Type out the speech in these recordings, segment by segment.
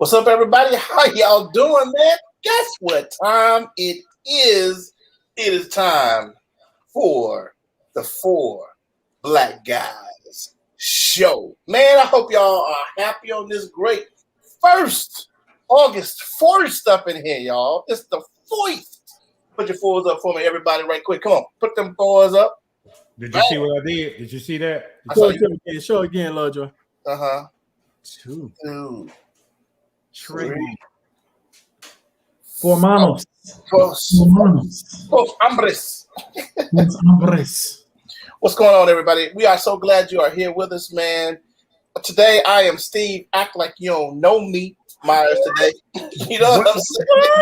What's up, everybody? How y'all doing, man? Guess what time it is? It is time for the Four Black Guys show. Man, I hope y'all are happy on this great first August 4th up in here, y'all. It's the 4th. Put your fours up for me, everybody, right quick. Come on, put them fours up. Did you see what I did? Did you see that? Show again, Lovejoy. Uh-huh. 2, 3, 4 manos. Dos hombres. What's going on, everybody? We are so glad you are here with us, man. Today, I am Steve. Act like you don't know me, Myers. Today, you know what I'm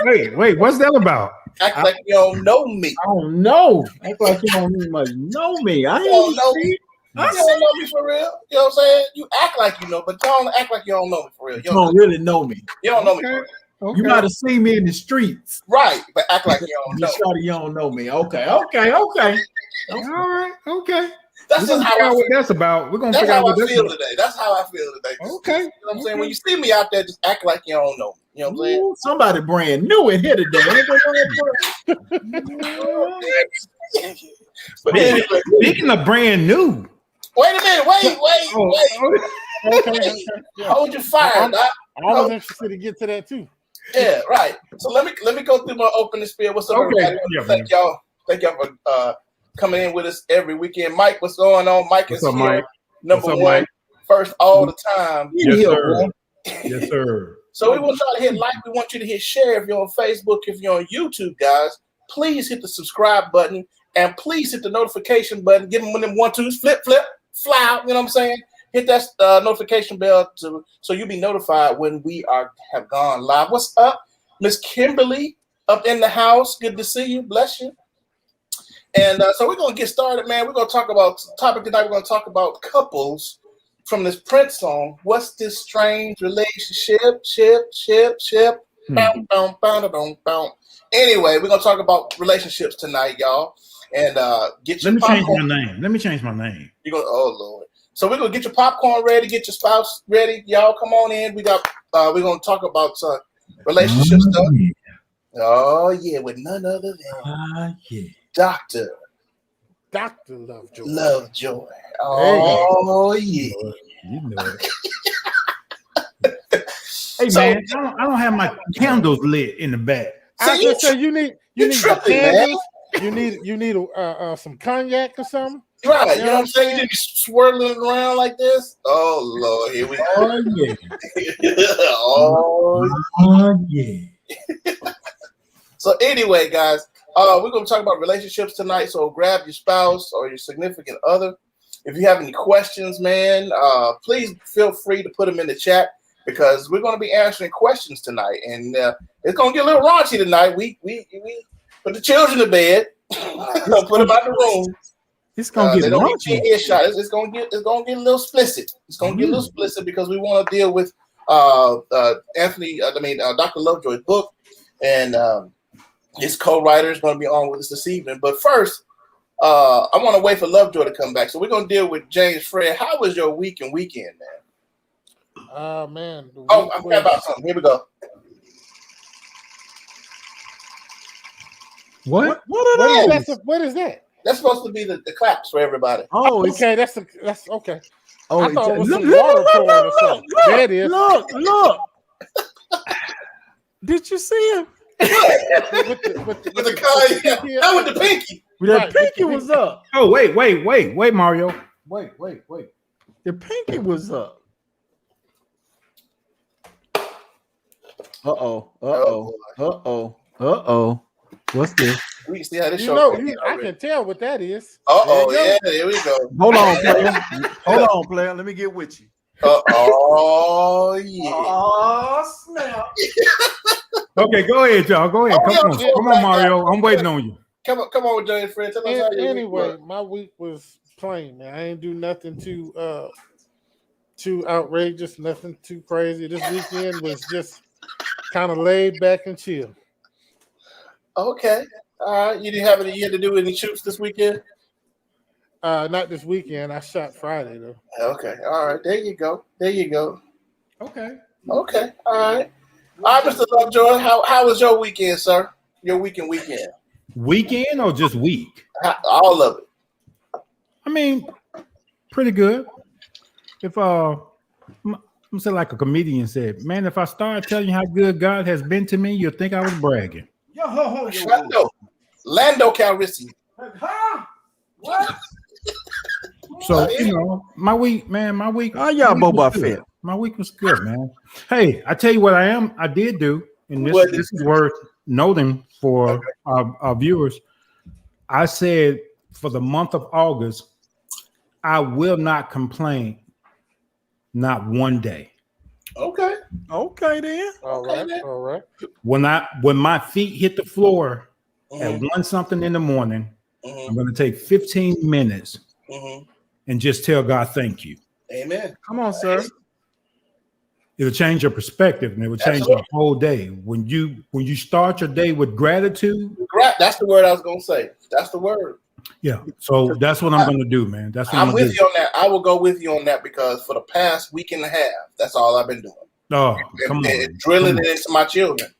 saying? Wait, what's that about? Act like you don't know me. I don't know. Act like you don't much know me. I don't know me. You don't know me for real. You know what I'm saying? You act like you know, but you don't act like you don't know me for real. You don't really know me. You don't know me for real. Okay. You might have seen me in the streets. Right, but act like you don't know. You don't know me. Okay. All right, okay. That's just how I feel. What that's about. We're gonna figure out what that's how I feel today. That's how I feel today. Okay. You know what I'm saying? When you see me out there, just act like you don't know me. You know what I'm saying? Ooh, somebody brand new in here today. But anyway, speaking of brand new. Wait a minute. Wait. Okay. Yeah. Hold your fire. I was interested to get to that too. Yeah, right. So let me go through my opening spiel. What's up, everybody? Thank y'all for coming in with us every weekend. Mike, what's going on? Mike is here. Mike? Number one, Mike? First all the time. Yes, sir. Yes, sir. So we want y'all to hit like. We want you to hit share if you're on Facebook. If you're on YouTube, guys, please hit the subscribe button and please hit the notification button. Give them one of them 1, 2s, flip, fly out. You know what I'm saying? Hit that notification bell so you'll be notified when we have gone live. What's up, Miss Kimberly up in the house? Good to see you. Bless you. And so we're gonna get started, man. We're gonna talk about topic tonight. We're gonna talk about couples from this Prince song. What's this strange relationship? Anyway, we're gonna talk about relationships tonight, y'all. And get your popcorn. Let me change my name. You're gonna, oh Lord. So we're gonna get your popcorn ready, get your spouse ready. Y'all come on in. We're gonna talk about relationship stuff. Oh yeah, with none other than Dr. Lovejoy. Oh yeah. You know it. Hey man, I don't have my candles lit in the back. So you need tripping, candles. You need some cognac or something. Right, you know what I'm saying? You just be swirling around like this. Oh Lord, here we go. Oh yeah. So anyway, guys, we're gonna talk about relationships tonight. So grab your spouse or your significant other. If you have any questions, man, please feel free to put them in the chat because we're gonna be answering questions tonight, and it's gonna get a little raunchy tonight. We put the children to bed, put them out the room. It's gonna get raunchy. It's gonna get a little explicit. It's gonna get a little explicit because we want to deal with Dr. Lovejoy's book, and his co-writer is going to be on with us this evening. But first, I want to wait for Lovejoy to come back. So we're going to deal with James Fred. How was your week and weekend, man? Man. I forgot about something. Here we go. What? What is that? That's supposed to be the claps for everybody. Oh, okay. That's okay. Oh, I thought it was some water pouring or something. That is. Look. Did you see him? with the car, not with the pinky. The pinky was up. Oh, wait, Mario. Wait. The pinky was up. Uh-oh. What's this? We can see how this show. I can tell what that is. Yeah, here we go. Hold on, player. Let me get with you. Oh yeah. Oh snap. Okay, go ahead, y'all. Go ahead. Come on, Mario. I'm waiting on you. Come on, James Fred. Tell us how anyway, my week was plain, man. I ain't do nothing too outrageous, nothing too crazy. This weekend was just kind of laid back and chill. Okay. All right. You had to do any shoots this weekend? Not this weekend. I shot Friday though. Okay. All right. There you go. Okay. Okay. All right. All right, Mr. Lovejoy. How was your weekend, sir? Your weekend? Weekend or just week? All of it. I mean, pretty good. If I'm saying like a comedian said, man, if I start telling you how good God has been to me, you'll think I was bragging. Lando Calrissian. Huh? What? So my week. Oh, y'all Boba Fett. My week was good, man. Hey, I tell you what I did do, and this is worth noting for our viewers. I said for the month of August, I will not complain, not one day. Okay. Okay, then. All right. When my feet hit the floor at 1 something in the morning, I'm going to take 15 minutes and just tell God thank you. Amen. Come on, sir. It'll change your perspective, and it will change your whole day. When you start your day with gratitude, that's the word I was gonna say. That's the word. Yeah. So that's what I'm gonna do, man. That's what I'm with you on that. I will go with you on that because for the past week and a half, that's all I've been doing. Oh, come on. Drilling it into my children.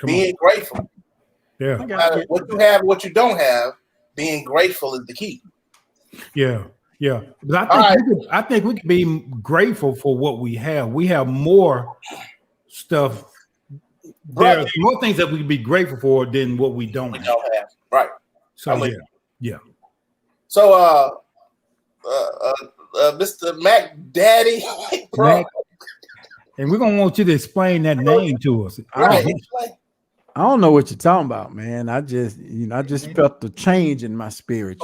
Being grateful. Yeah. No matter what you have, what you don't have, being grateful is the key. Yeah. Yeah, but I think we can be grateful for what we have. We have more stuff. There's more things that we can be grateful for than what we don't have. Right. So yeah. So Mr. Mac Daddy, Mac, and we're gonna want you to explain that name to us. I don't know what you're talking about, man. I just felt the change in my spirit.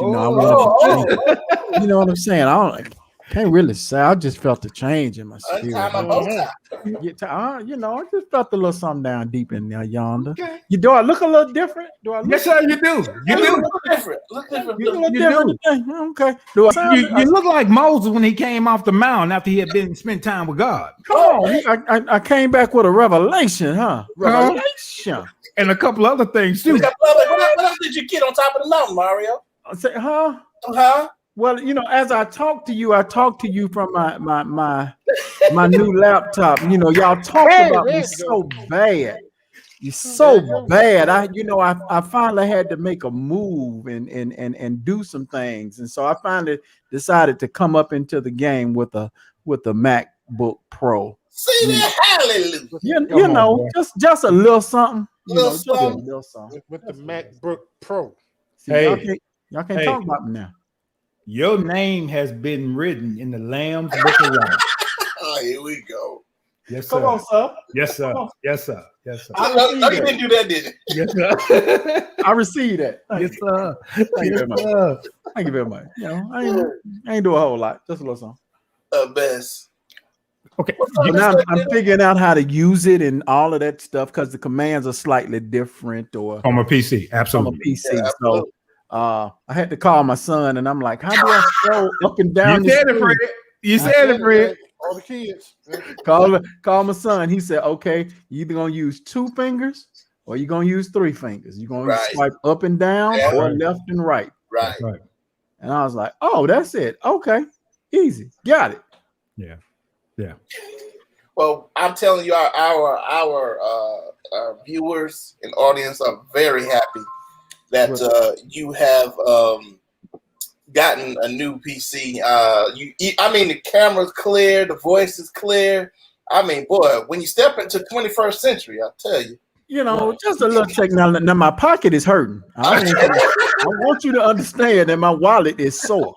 You know what I'm saying? I can't really say. I just felt the change in my spirit. I just felt a little something down deep in there yonder. Okay. Do I look a little different? Yes, sir, you do. You do. Look different. You look different. Okay. You look like Moses when he came off the mountain after he had spent time with God. Come on. I came back with a revelation, huh? Revelation. And a couple other things too. What else did you get on top of the mountain, Mario? I say, huh? Huh? Well, as I talk to you from my new laptop. Y'all talk about me so bad. You're so bad. I finally had to make a move and do some things, and so I finally decided to come up into the game with a MacBook Pro. See that? Hallelujah. Just a little something. A little something. With the MacBook Pro. See, y'all can't talk about me now. Your name has been written in the Lamb's Book of Life. Oh, here we go. Yes, sir. Come on, sir. Yes, sir. Yes, sir. Yes, sir. I know you didn't do that, did you? Yes, sir. I received that. Yes, sir. Thank you very much. Thank you very much. I ain't do a whole lot. Just a little something. Best. Okay. Now I'm figuring out how to use it and all of that stuff because the commands are slightly different or on a PC. Absolutely. On a PC. Yeah, absolutely. So I had to call my son and I'm like, how do I scroll up and down? You said it, Fred. You said it, Fred. All the kids. Call my son. He said, okay, you either gonna use 2 fingers or you're gonna use 3 fingers. You're gonna swipe up and down or left and right. Right. And I was like, oh, that's it. Okay. Easy. Got it. Yeah. Yeah. Well, I'm telling you, our viewers and audience are very happy that you have gotten a new PC. The camera's clear, the voice is clear. I mean, boy, when you step into 21st century, I'll tell you. Just a little technology. Now my pocket is hurting. I want you to understand that my wallet is sore.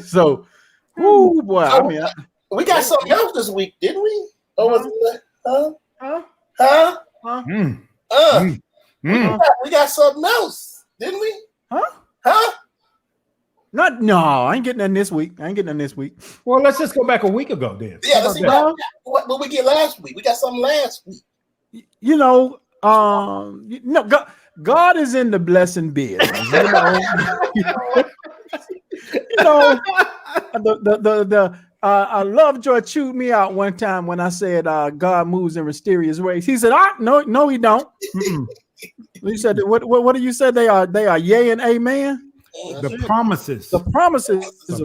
So. Ooh, boy! We got something else this week, didn't we? We got something else, didn't we? Huh? No, I ain't getting that this week. Well, let's just go back a week ago then. Yeah, let's see what we get last week. We got something last week. God is in the blessing business. Lovejoy chewed me out one time when I said God moves in mysterious ways. He said, no, he don't. He said, what do you say? They are yea and amen. The promises of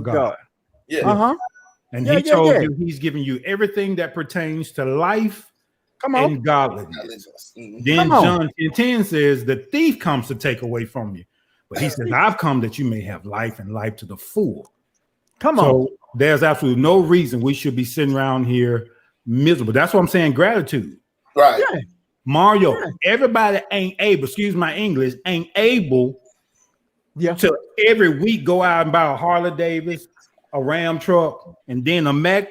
God. Yeah. And he told you he's giving you everything that pertains to life and godliness. Then John 10:10 says the thief comes to take away from you. But he says, I've come that you may have life and life to the full. So there's absolutely no reason we should be sitting around here miserable. That's what I'm saying, gratitude. Right. Yeah. Mario, everybody ain't able, excuse my English, ain't able to every week go out and buy a Harley Davidson, a Ram truck, and then a MacBook.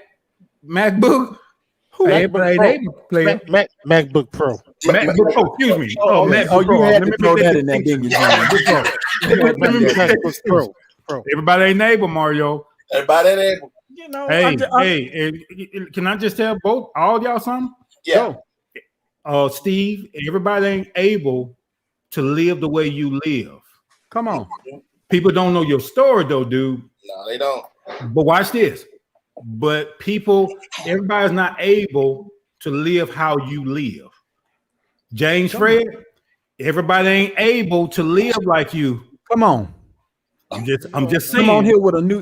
MacBook Pro. MacBook Pro, excuse me. MacBook Pro. You had to throw that in there, didn't you, MacBook Pro. Everybody ain't able, Mario. Everybody ain't able. You know, can I just tell all y'all something? Yeah. Steve, everybody ain't able to live the way you live. Come on. People don't know your story though, dude. No, they don't. But watch this. But everybody's not able to live how you live. James Fred, everybody ain't able to live like you. Come on. I'm just saying.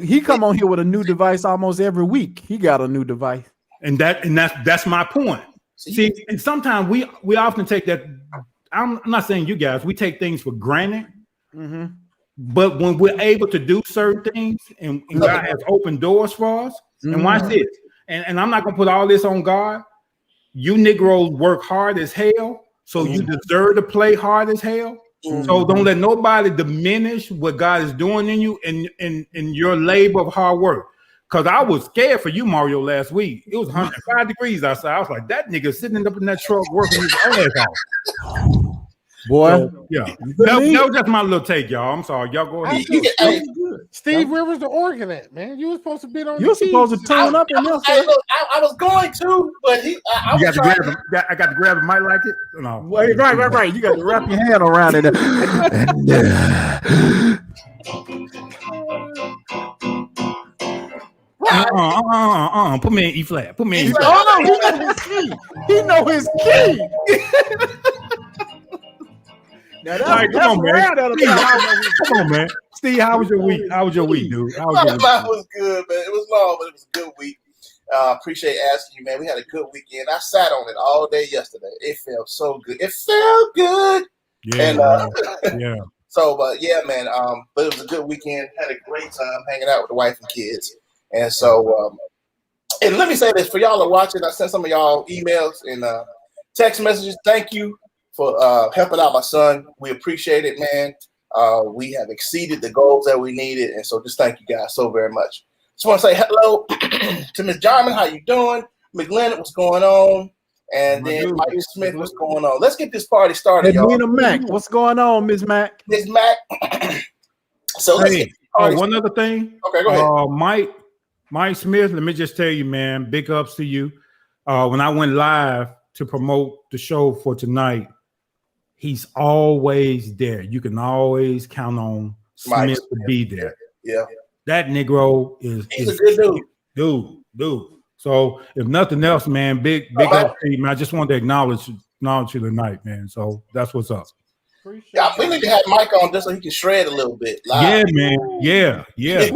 He come on here with a new device almost every week. He got a new device. And that's my point. See, and sometimes we often take that. I'm not saying you guys, we take things for granted. Mm-hmm. But when we're able to do certain things and God has opened doors for us, and watch this, and I'm not gonna put all this on God. You Negroes work hard as hell, so you deserve to play hard as hell. So don't let nobody diminish what God is doing in you and in your labor of hard work. Because I was scared for you, Mario, last week. It was 105 degrees outside. I was like, that nigga sitting up in that truck working his ass off. Boy, that was just my little take, y'all. I'm sorry, y'all go ahead. Steve, where was the organ at, man? You were supposed to be on. You were supposed to tune up in this. I was going to, but I got to grab him. Might like it. No, right. You got to wrap your hand around it. Put me in E flat. Put me in E flat. Oh no, he know his key. He know his key. Now come on, man. Steve, how was your week? How was your week, dude? Mine was good, man. It was long, but it was a good week. Appreciate asking you, man. We had a good weekend. I sat on it all day yesterday. It felt so good. It felt good. Yeah. And, So, yeah, man. But it was a good weekend. Had a great time hanging out with the wife and kids. And so, and let me say this for y'all are watching. I sent some of y'all emails and text messages. Thank you for helping out my son. We appreciate it, man. We have exceeded the goals that we needed, and so just thank you guys so very much. Just want to say hello to Miss Jarman. How you doing? McGlennon, what's going on? And then Mike Smith, what's going on? Let's get this party started, y'all. Nina Mac, what's going on, Miss Mac? Miss Mac. So let's get this party one other thing. Okay, go ahead. Mike Smith, let me just tell you, man, big ups to you. When I went live to promote the show for tonight, he's always there. You can always count on Smith to be there. Yeah. That Negro is a good dude. So if nothing else, man, big up to you, man. I just wanted to acknowledge you tonight, man. So that's what's up. Yeah, we need to have Mike on just so he can shred a little bit. Live. Yeah, man. Yeah. Yeah,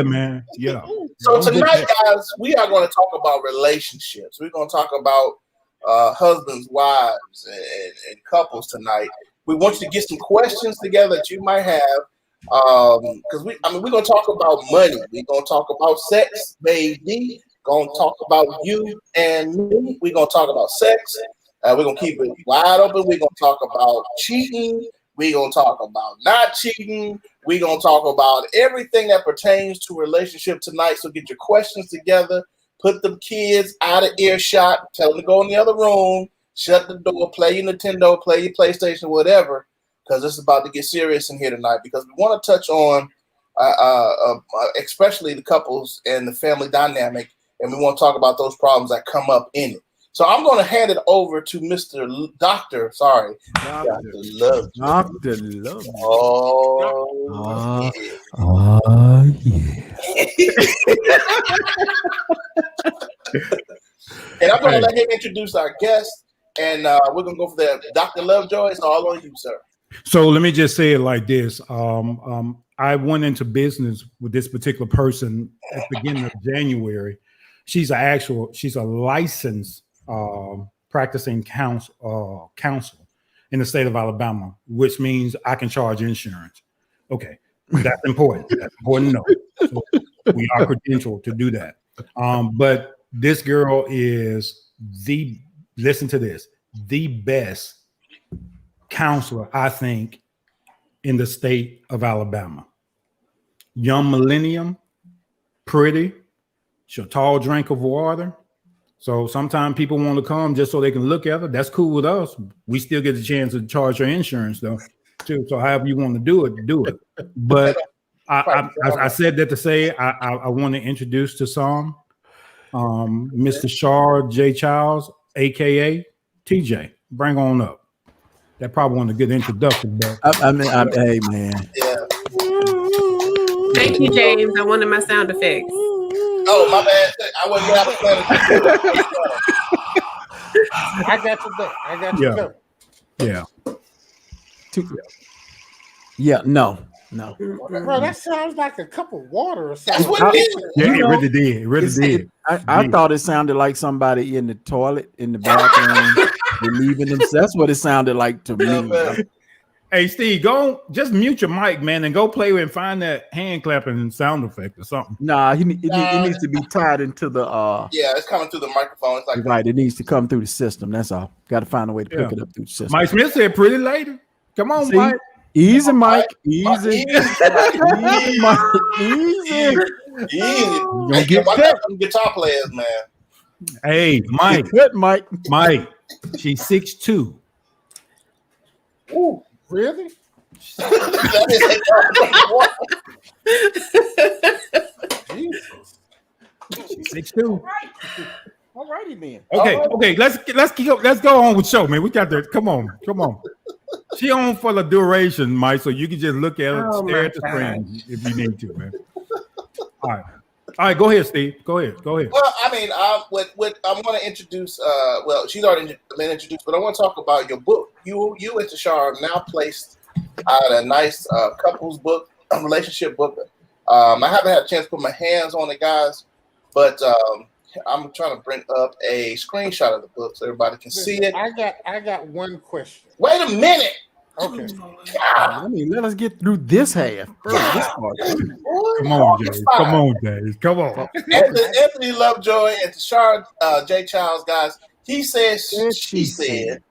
man. Yeah. So tonight, guys, we are going to talk about relationships. We're going to talk about husbands, wives, and couples tonight. We want you to get some questions together that you might have, because we're going to talk about money. We're going to talk about sex, baby. Going to talk about you and me. We're going to talk about sex. We're going to keep it wide open. We're going to talk about cheating. We're going to talk about not cheating. We're going to talk about everything that pertains to a relationship tonight. So get your questions together. Put the kids out of earshot. Tell them to go in the other room. Shut the door. Play your Nintendo. Play your PlayStation, whatever. Because it's about to get serious in here tonight. Because we want to touch on especially the couples and the family dynamic. And we want to talk about those problems that come up in it. So I'm going to hand it over to Dr. Love. Dr. Love. Oh, yeah. And I'm going to let him introduce our guest, and we're going to go for that. Dr. Lovejoy, it's all on you, sir. So let me just say it like this. I went into business with this particular person at the beginning of January. She's a licensed practicing counsel in the state of Alabama, which means I can charge insurance. Okay, that's important. That's important to know. So we are credentialed to do that. But this girl is listen to this, the best counselor, I think, in the state of Alabama. Young millennium, pretty, she's a tall drink of water. So sometimes people want to come just so they can look at her. That's cool with us. We still get the chance to charge her insurance, though, too. So however you want to do it, do it. But I said that to say I want to introduce to some Mr. Shar J. Childs, aka TJ. Bring on up. That probably wasn't a good introduction, but hey man. Yeah. Thank you, James. I wanted my sound effects. Oh, my bad. I wasn't planning. I got you there. I got you there. Yeah, no. Bro, that sounds like a cup of water or something. That's what it is. yeah, it really did. It really did. I thought it sounded like somebody in the toilet, in the bathroom, relieving themselves. That's what it sounded like to me. Hey, Steve, go just mute your mic, man, and go play with and find that hand clapping sound effect or something. Nah, it needs to be tied into the Yeah, it's coming through the microphone. It's like right. It needs to come through the system. That's all. Got to find a way to pick it up through the system. Mike Smith said pretty lady. Come on, See? Mike. Easy, Mike. Easy. Easy, Mike. Easy. Hey, get watch cut. out for them guitar players, man. Hey, Mike. Good, Mike. Mike. She's 6'2". Ooh, really? Jesus. She's 6'2". All righty then. Okay. Let's go on with show, man. We got to come on. She on for the duration, Mike, so you can just look at her, stare at the screen if you need to, man. All right. Go ahead, Steve. Go ahead. Well, I mean, what I'm going to introduce. Well, she's already been introduced, but I want to talk about your book. You and Tashar have now placed out a nice couples book, a relationship book. I haven't had a chance to put my hands on it, guys, but I'm trying to bring up a screenshot of the book so everybody can see it. I got one question. Wait a minute. Okay. Let us get through this half. This part. Come on, James. Come on. Anthony Lovejoy and Tashar J. Childs, guys. He says she said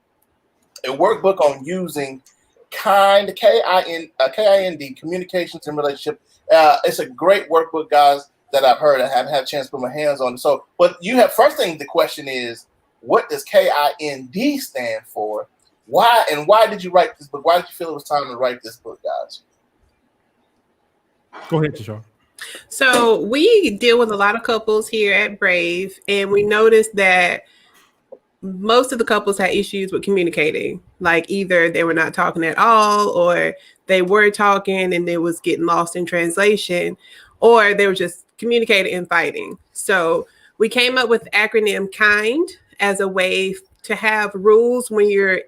a workbook on using kind KIND communications and relationship. It's a great workbook, guys, that I've heard. I haven't had a chance to put my hands on it. So, but you have first thing. The question is, what does KIND stand for? Why did you write this book? Why did you feel it was time to write this book, guys? Go ahead, Tashar. So we deal with a lot of couples here at Brave, and we noticed that most of the couples had issues with communicating. Like either they were not talking at all, or they were talking and it was getting lost in translation, or they were just communicating and fighting. So we came up with the acronym KIND as a way to have rules when you're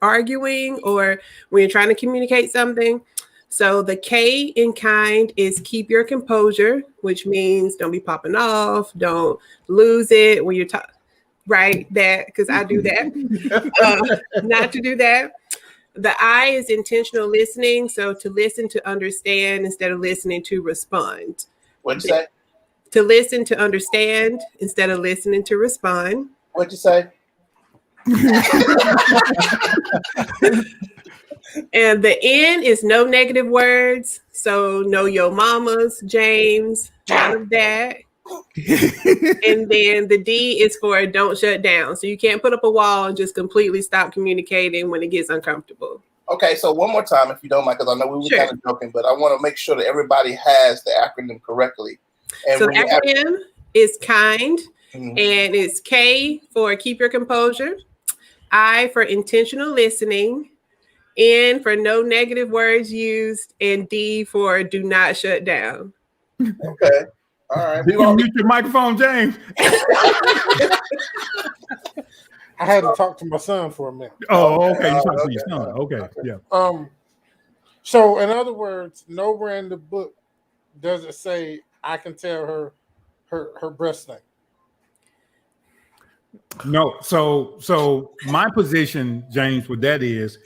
arguing or when you're trying to communicate something. So the K in KIND is keep your composure, which means don't be popping off, don't lose it when you're talking. Right, that because I do that. Not to do that. The I is intentional listening, so to listen to understand instead of listening to respond. What'd you say? To listen to understand instead of listening to respond. What'd you say? And the N is no negative words, so no yo mamas, James, none of that. And then the D is for don't shut down. So you can't put up a wall and just completely stop communicating when it gets uncomfortable. Okay, so one more time, if you don't mind, because I know we were kind of joking, but I want to make sure that everybody has the acronym correctly. And so the acronym is KIND, mm-hmm. and it's K for keep your composure, I for intentional listening, N for no negative words used, and D for do not shut down. Okay. All right. You gonna mute your microphone, James? I I had to talk to my son for a minute. Oh, okay. You talking to your son? Okay, yeah. So in other words, nowhere in the book does it say I can tell her breast thing. No, so my position, James, with that is,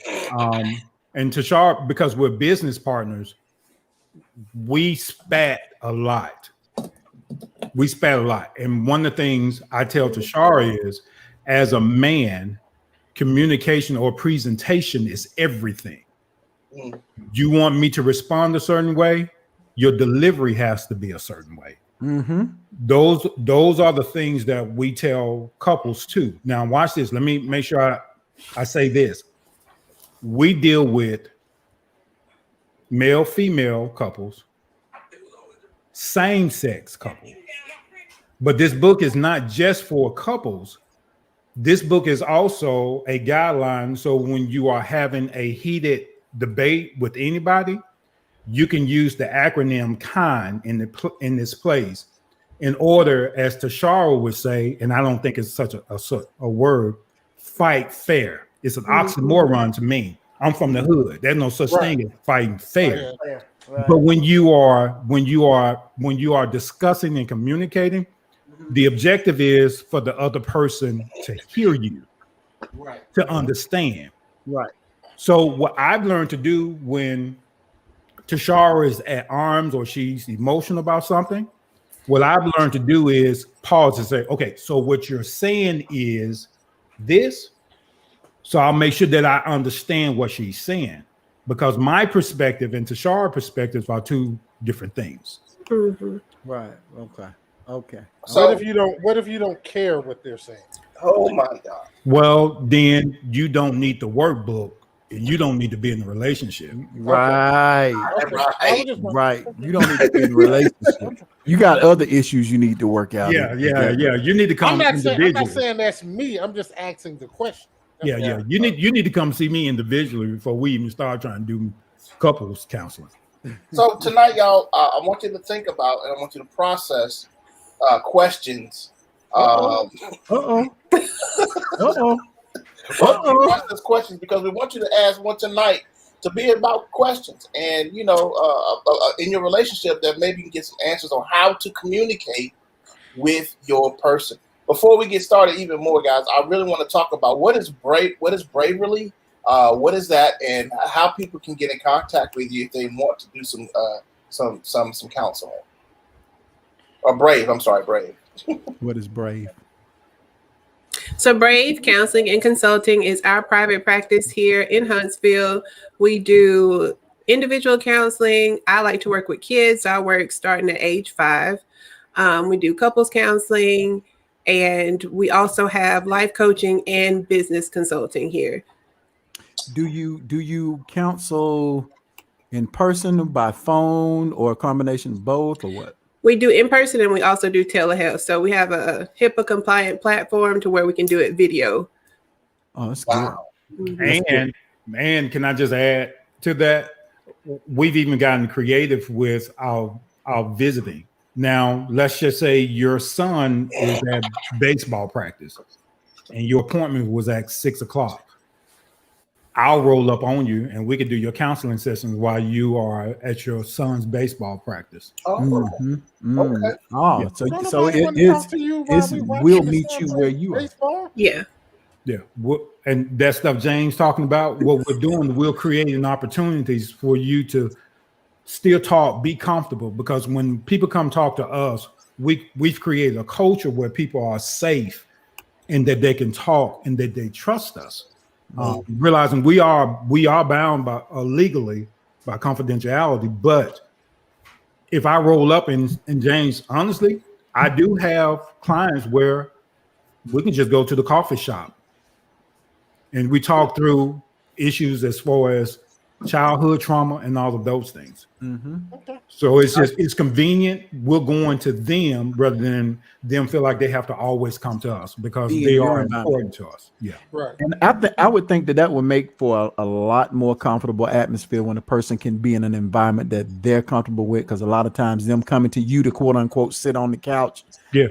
and Tashar, because we're business partners, we spat a lot. And one of the things I tell Tashara is, as a man, communication or presentation is everything. You want me to respond a certain way, your delivery has to be a certain way. Mm-hmm. Those are the things that we tell couples too. Now watch this. Let me make sure I say this. We deal with male-female couples, same-sex couples. But this book is not just for couples. This book is also a guideline. So when you are having a heated debate with anybody, you can use the acronym KIND in this place in order, as Tashara would say, and I don't think it's such a word, fight fair. It's an oxymoron to me. I'm from the hood. There's no such thing as fighting fair. Right. But when you are discussing and communicating, the objective is for the other person to hear you, to understand. Right. So what I've learned to do when Tashara is at arms or she's emotional about something, what I've learned to do is pause and say, okay, so what you're saying is this. So I'll make sure that I understand what she's saying, because my perspective and Tashara's perspective are two different things. Mm-hmm. Right. Okay. So what if you don't care what they're saying? Oh my God. Well, then you don't need the workbook and you don't need to be in a relationship. Right. Right. You don't need to be in a relationship. You got other issues you need to work out. Yeah. You need to come I'm individually. not saying that's me. I'm just asking the question. Yeah. You need to come see me individually before we even start trying to do couples counseling. So tonight, y'all, I want you to think about and I want you to process questions. Process questions, because we want you to ask one tonight to be about questions, and in your relationship that maybe you can get some answers on how to communicate with your person. Before we get started even more, guys, I really want to talk about what is Braverly, what is that, and how people can get in contact with you if they want to do some counseling. Or Brave. What is Brave? So Brave Counseling and Consulting is our private practice here in Huntsville. We do individual counseling. I like to work with kids. I work starting at age 5. We do couples counseling, and we also have life coaching and business consulting here. Do you counsel in person, by phone, or a combination of both, or what? We do in person and we also do telehealth. So we have a HIPAA compliant platform to where we can do it video. Oh, that's Wow. good. And man, can I just add to that? We've even gotten creative with our visiting. Now, let's just say your son is at baseball practice and your appointment was at 6:00. I'll roll up on you and we can do your counseling sessions while you are at your son's baseball practice. Oh, okay. Oh, Yeah. so it is. We'll meet you where you are. Yeah. Yeah. And that stuff James talking about, what we're doing, we're creating opportunities for you to still talk, be comfortable, because when people come talk to us, we've created a culture where people are safe and that they can talk and that they trust us. Realizing we are bound by legally by confidentiality, but if I roll up and James, honestly, I do have clients where we can just go to the coffee shop and we talk through issues as far as childhood trauma and all of those things. Okay. So it's convenient. We're going to them rather than them feel like they have to always come to us, because they are important to us. Yeah. Right. And I would think that would make for a lot more comfortable atmosphere when a person can be in an environment that they're comfortable with, because a lot of times them coming to you to quote unquote sit on the couch, Yeah.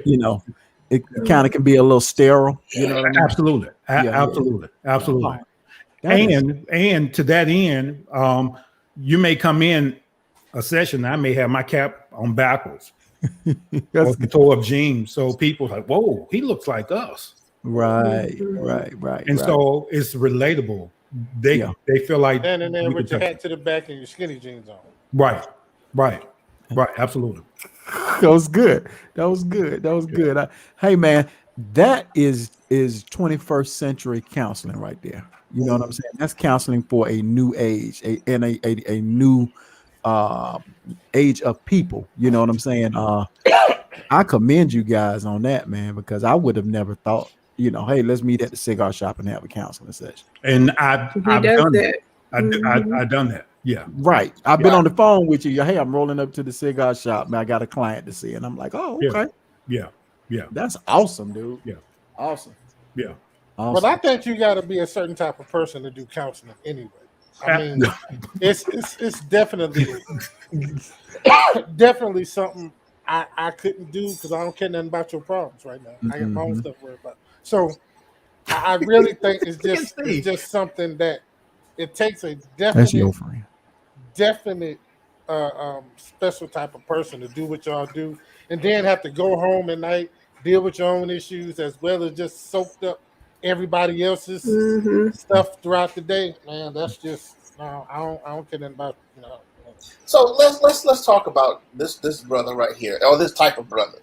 it kind of can be a little sterile. You know what I mean? Absolutely. Absolutely. Absolutely. And to that end, you may come in a session, I may have my cap on backwards or the toe of jeans. So people are like, whoa, he looks like us. Right. And so it's relatable. They feel like standing there with your hat to the back and your skinny jeans on. Right. Absolutely. That was good. Hey man, that is 21st century counseling right there. You know what I'm saying? That's counseling for a new age, a new age of people. You know what I'm saying? I commend you guys on that, man, because I would have never thought, hey, let's meet at the cigar shop and have a counseling session. And I've done that. I've done that. Yeah. Right. I've been on the phone with you. Hey, I'm rolling up to the cigar shop, man. I got a client to see. And I'm like, oh, okay. Yeah. That's awesome, dude. Yeah. Awesome. Yeah. Awesome. But I think you got to be a certain type of person to do counseling anyway. I mean, it's definitely something I couldn't do because I don't care nothing about your problems right now. I got my own stuff to worry about. So I really think it's just something that it takes a definite special type of person to do what y'all do, and then have to go home at night, deal with your own issues as well as just soaked up everybody else's stuff throughout the day. Man, that's just I don't care nothing about So let's talk about this brother right here, or this type of brother,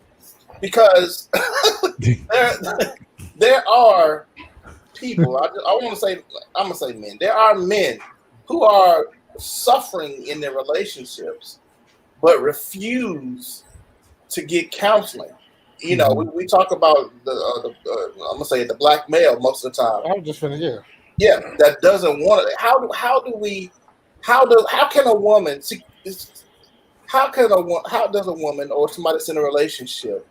because there are people. I'm gonna say men. There are men who are suffering in their relationships, but refuse to get counseling. We talk about the I'm gonna say the black male most of the time. I'm just finna that doesn't want it. How can a woman see? How does a woman or somebody that's in a relationship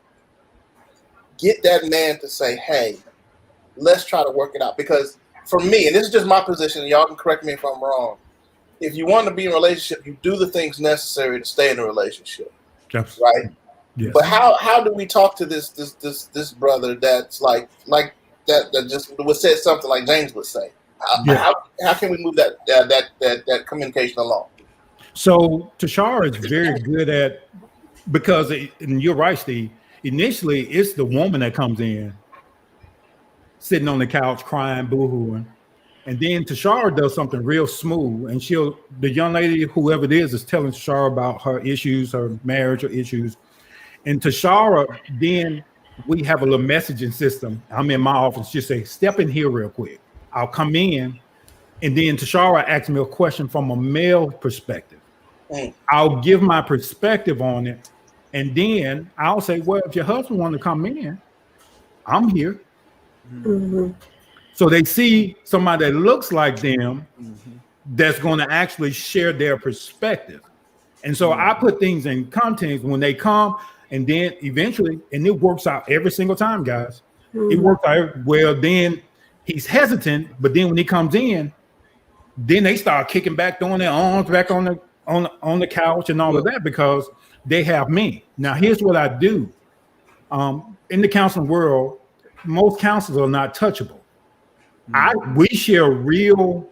get that man to say, hey, let's try to work it out? Because for me, and this is just my position, and y'all can correct me if I'm wrong, if you want to be in a relationship, you do the things necessary to stay in a relationship. Yes. Right? Yes. But how do we talk to this brother that's like that just would say something like James would say? How can we move that communication along? So Tashara is very good at, because and you're right, Steve. Initially, it's the woman that comes in, sitting on the couch crying, boo-hooing, and then Tashara does something real smooth, and the young lady, whoever it is telling Tashara about her issues, her marriage or issues, and Tashara, then we have a little messaging system. I'm in my office, just say, step in here real quick. I'll come in, and then Tashara asks me a question from a male perspective. I'll give my perspective on it, and then I'll say, well, if your husband wants to come in, I'm here. So they see somebody that looks like them that's going to actually share their perspective. And so I put things in context when they come, and then eventually, and it works out every single time, guys. It works out well. Then he's hesitant, but then when he comes in, then they start kicking back, throwing their arms back on the couch and all of that, because they have me. Now, here's what I do. In the counseling world, most counselors are not touchable. We share real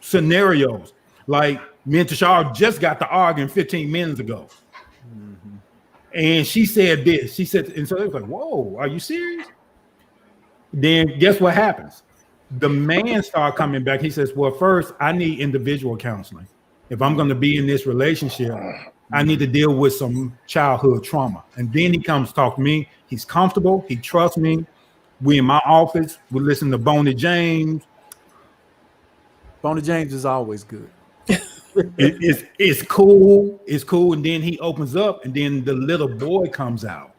scenarios. Like me and Tashara just got to arguing 15 minutes ago. And she said this. She said, and so they was like, whoa, are you serious? Then guess what happens? The man started coming back. He says, well, first, I need individual counseling. If I'm going to be in this relationship, I need to deal with some childhood trauma. And then he comes to talk to me. He's comfortable. He trusts me. We in my office. We listen to Boney James. Boney James is always good. It's cool. It's cool. And then he opens up, and then the little boy comes out.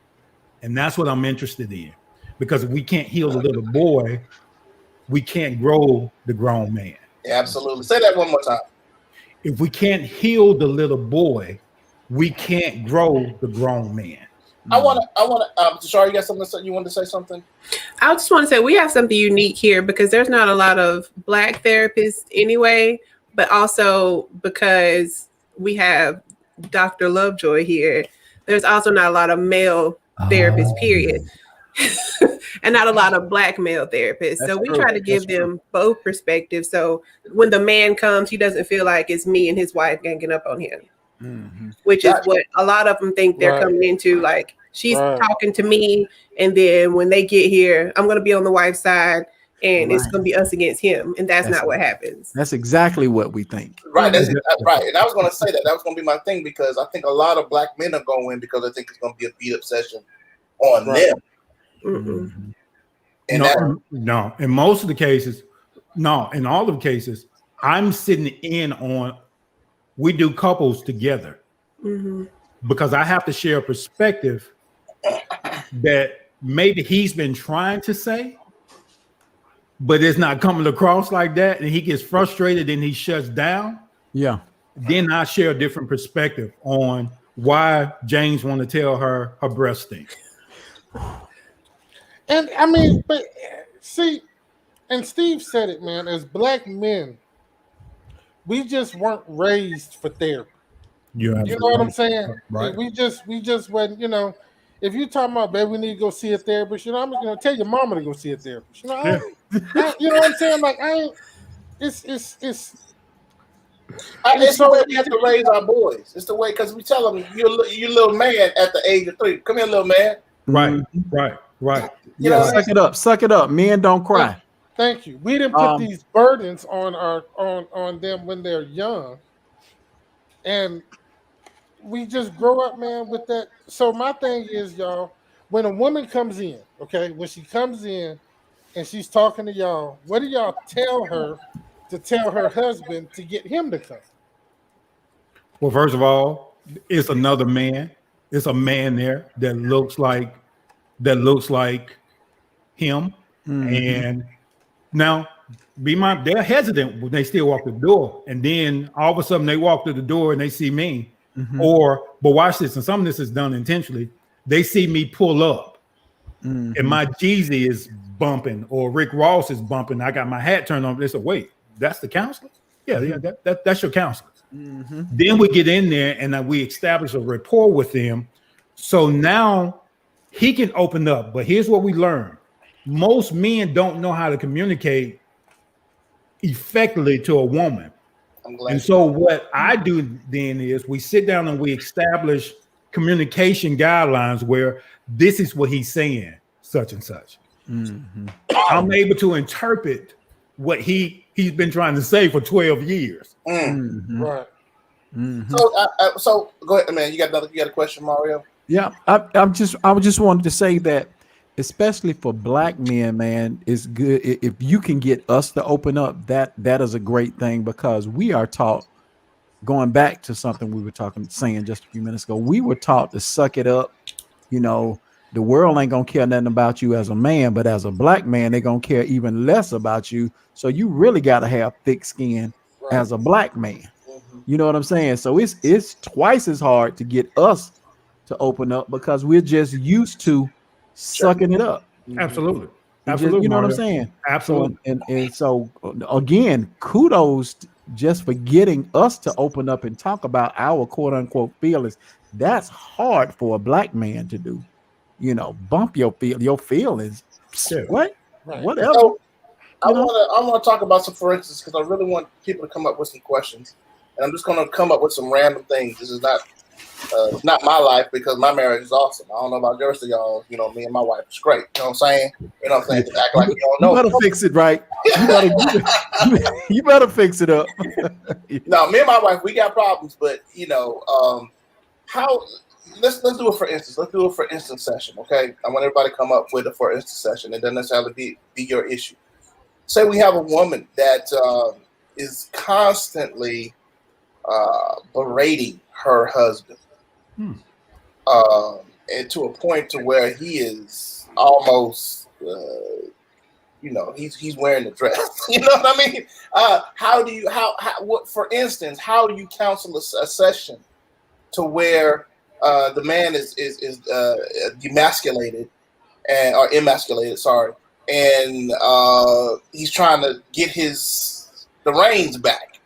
And that's what I'm interested in. Because if we can't heal the little boy, we can't grow the grown man. Yeah, absolutely. Say that one more time. If we can't heal the little boy, we can't grow the grown man. I want to, Tashara, you got something to say? You wanted to say something? I just want to say we have something unique here because there's not a lot of Black therapists anyway, but also because we have Dr. Lovejoy here, there's also not a lot of male therapists, period. and not a lot of black male therapists. That's so we true. try to give them both perspectives. So when the man comes, he doesn't feel like it's me and his wife ganging up on him, which is what a lot of them think they're coming into. Like she's talking to me, and then when they get here, I'm going to be on the wife's side. And it's going to be us against him, and that's not what happens. That's exactly what we think. Right, that's right. And I was going to say that was going to be my thing, because I think a lot of black men are going in because they think it's going to be a beat up session on them. Mm-hmm. And no, in most of the cases, no, in all of the cases, I'm sitting in on. We do couples together because I have to share a perspective that maybe he's been trying to say, but it's not coming across like that, and he gets frustrated and he shuts down. Yeah. Then I share a different perspective on why James want to tell her breast stink. And I mean, but see, and Steve said it, man. As black men, we just weren't raised for therapy. You know what I'm saying? Right. We just wasn't. You know, if you talking about, baby, we need to go see a therapist. You know, I'm gonna tell your mama to go see a therapist. You know, you know what I'm saying? Like, it's the way we have to raise our boys. It's the way, because we tell them, you little man at the age of 3. Come here, little man. Right. You know, suck it up. Men don't cry. Thank you. We didn't put these burdens on them when they're young, and we just grow up, man, with that. So my thing is, y'all, when a woman comes in, okay, when she comes in and she's talking to y'all, what do y'all tell her to tell her husband to get him to come? Well, first of all, it's another man. It's a man there that looks like him. And now they're hesitant when they still walk the door, and then all of a sudden they walk through the door and they see me. But watch this, and some of this is done intentionally. They see me pull up and my Jeezy is bumping, or Rick Ross is bumping. I got my hat turned on. They say, wait, that's the counselor? Yeah, that's your counselor. Then we get in there and we establish a rapport with them. So now he can open up. But here's what we learned. Most men don't know how to communicate effectively to a woman. And so what I do then is we sit down and we establish communication guidelines where this is what he's saying, such and such. I'm able to interpret what he's been trying to say for 12 years. Right. So go ahead, man. You got a question, Mario? Yeah, I just wanted to say that, especially for black men, man, it's good if you can get us to open up. That is a great thing, because we are taught, going back to something we were saying just a few minutes ago, we were taught to suck it up. You know, the world ain't gonna care nothing about you as a man, but as a black man, they're gonna care even less about you. So you really got to have thick skin as a black man. You know what I'm saying? So it's twice as hard to get us to open up, because we're just used to sucking it up. Absolutely. You know what I'm saying? Absolutely. And so again, kudos just for getting us to open up and talk about our quote unquote feelings. That's hard for a black man to do. You know, bump your feelings. What? Right. Whatever. So, I want to talk about some, for instance, because I really want people to come up with some questions, and I'm just going to come up with some random things. This is not my life, because my marriage is awesome. I don't know about the rest of y'all. You know, me and my wife is great. You know what I'm saying? You know what I'm saying? Just act like you don't know. You better fix it right. You better fix it up. No, me and my wife, we got problems, but you know, let's do it for instance. Let's do a for instance session, okay? I want everybody to come up with a for instance session. It doesn't necessarily be your issue. Say we have a woman that is constantly berating her husband, and to a point to where he is almost, you know, he's wearing the dress. You know what I mean? For instance, how do you counsel a session to where the man is demasculated or emasculated? Sorry, and he's trying to get the reins back.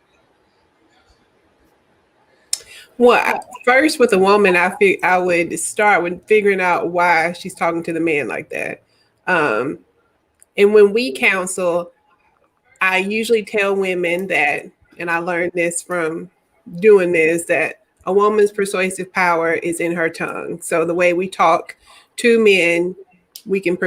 Well, first with a woman, I would start with figuring out why she's talking to the man like that. And when we counsel, I usually tell women that, and I learned this from doing this, that a woman's persuasive power is in her tongue. So the way we talk to men, we can,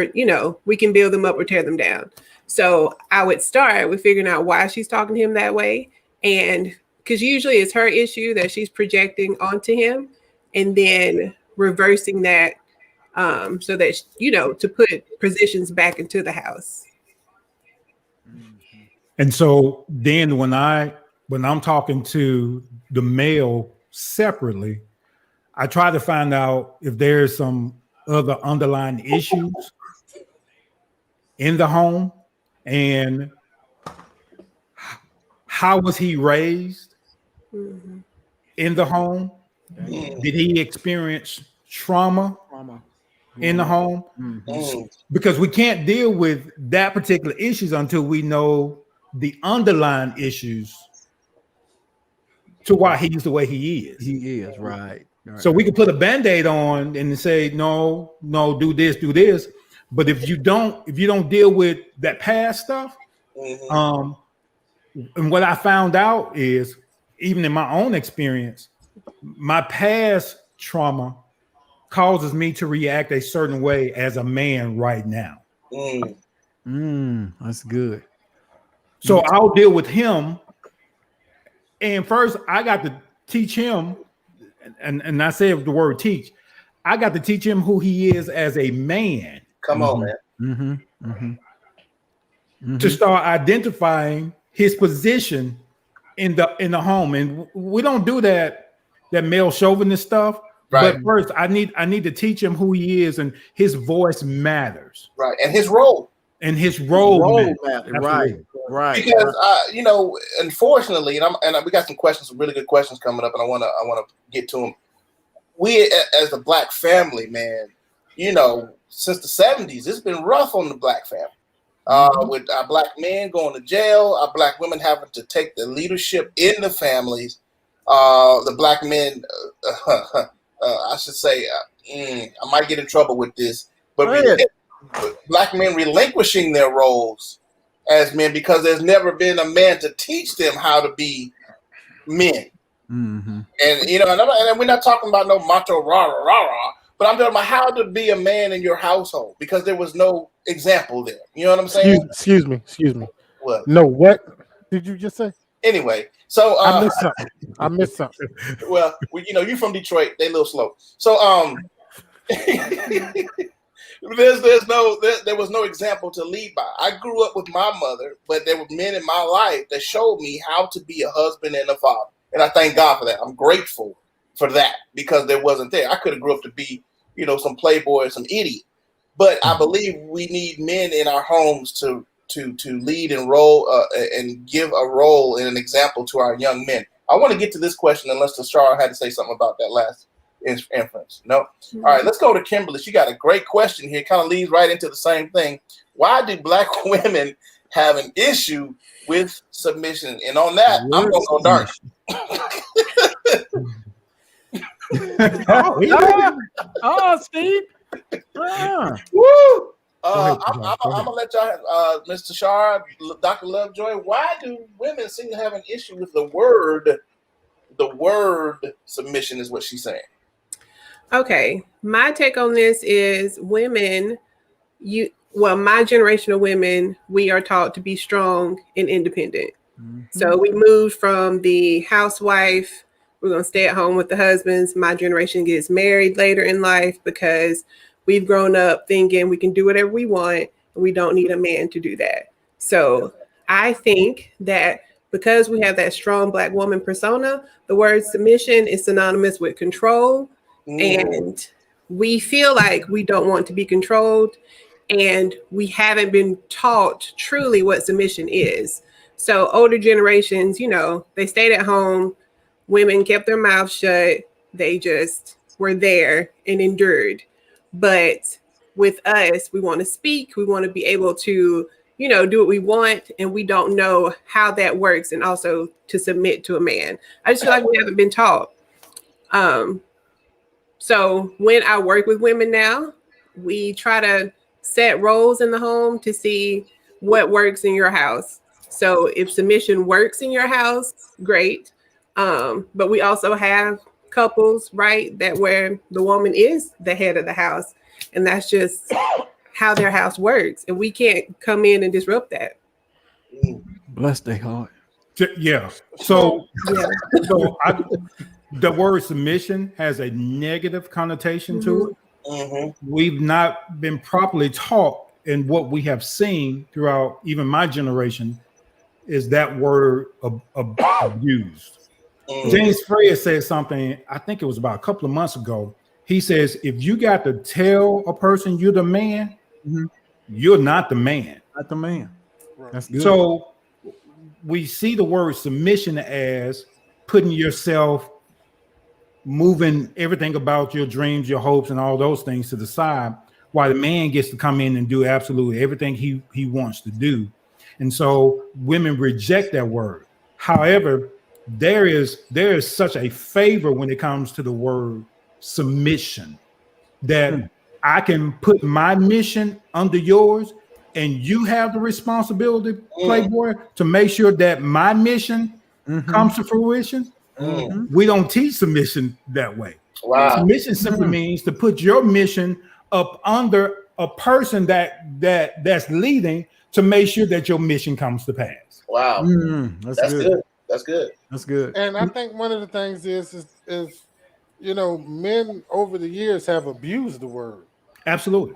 we can build them up or tear them down. So I would start with figuring out why she's talking to him that way. And because usually it's her issue that she's projecting onto him, and then reversing that so that, to put positions back into the house. And so then when I'm talking to the male separately, I try to find out if there's some other underlying issues in the home, and how was he raised in the home? Did he experience trauma in the home? Because we can't deal with that particular issues until we know the underlying issues to why he's the way he is. He is, right. So we can put a Band-Aid on and say, no, do this. But if you don't deal with that past stuff, and what I found out is, even in my own experience, my past trauma causes me to react a certain way as a man right now. That's good. So I'll deal with him. And first I got to teach him, and I say the word teach, I got to teach him who he is as a man. Come on, man. To start identifying his position in the home. And we don't do that male chauvinist stuff. Right. But first I need to teach him who he is, and his voice matters. Right. And his role. And his role matters. Right. Because unfortunately, and we got some really good questions coming up, and I want to get to them. We as a black family, man, since the 70s, it's been rough on the black family. With our black men going to jail, our black women having to take the leadership in the families, the black men, I should say, I might get in trouble with this, but black men relinquishing their roles as men because there's never been a man to teach them how to be men. And and we're not talking about no macho rah, but I'm talking about how to be a man in your household, because there was no example there. You know what I'm saying? Excuse me. What? No, what did you just say? Anyway, so I missed something. Well, you from Detroit, they a little slow. So there was no example to lead by. I grew up with my mother, but there were men in my life that showed me how to be a husband and a father. And I thank God for that. I'm grateful for that, because there wasn't there. I could have grew up to be, some playboy or some idiot. But I believe we need men in our homes to lead and role and give a role and an example to our young men. I want to get to this question, unless Tashara had to say something about that last inference. No? All right, let's go to Kimberly. She got a great question here. Kind of leads right into the same thing. Why do black women have an issue with submission? And on that, I'm going to go dark. Steve. Woo! I'm gonna let y'all, Mr. Shar, Dr. Lovejoy. Why do women seem to have an issue with the word submission? Is what she's saying. Okay, my take on this is women. My generation of women, we are taught to be strong and independent. So we moved from the housewife. We're going to stay at home with the husbands. My generation gets married later in life because we've grown up thinking we can do whatever we want, and we don't need a man to do that. So I think that because we have that strong black woman persona, the word submission is synonymous with control. And we feel like we don't want to be controlled, and we haven't been taught truly what submission is. So older generations, they stayed at home. Women kept their mouths shut. They just were there and endured. But with us, we want to speak. We want to be able to, do what we want. And we don't know how that works, and also to submit to a man. I just feel like we haven't been taught. So when I work with women now, we try to set roles in the home to see what works in your house. So if submission works in your house, great. But we also have couples, right, that where the woman is the head of the house, and that's just how their house works, and we can't come in and disrupt that. Bless their heart. Yeah. So the word submission has a negative connotation to it. Mm-hmm. We've not been properly taught, and what we have seen throughout even my generation is that word abused. James Frere said something, I think it was about a couple of months ago. He says, if you got to tell a person you're the man, you're not the man. Not the man. That's good. So we see the word submission as putting yourself, moving everything about your dreams, your hopes, and all those things to the side, while the man gets to come in and do absolutely everything he wants to do. And so women reject that word. However, there is such a favor when it comes to the word submission that I can put my mission under yours, and you have the responsibility, Playboy, to make sure that my mission comes to fruition. We don't teach submission that way. Wow. Submission simply means to put your mission up under a person that's leading to make sure that your mission comes to pass. Wow. That's good. That's good. That's good. And I think one of the things is men over the years have abused the word. Absolutely.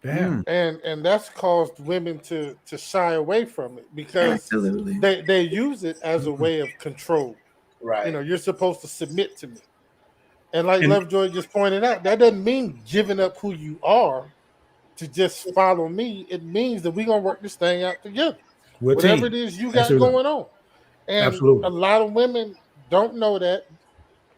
They have. And that's caused women to shy away from it because they use it as a way of control. Right. You're supposed to submit to me. And like Lovejoy just pointed out, that doesn't mean giving up who you are to just follow me. It means that we're going to work this thing out together. Whatever it is you got going on. And a lot of women don't know that.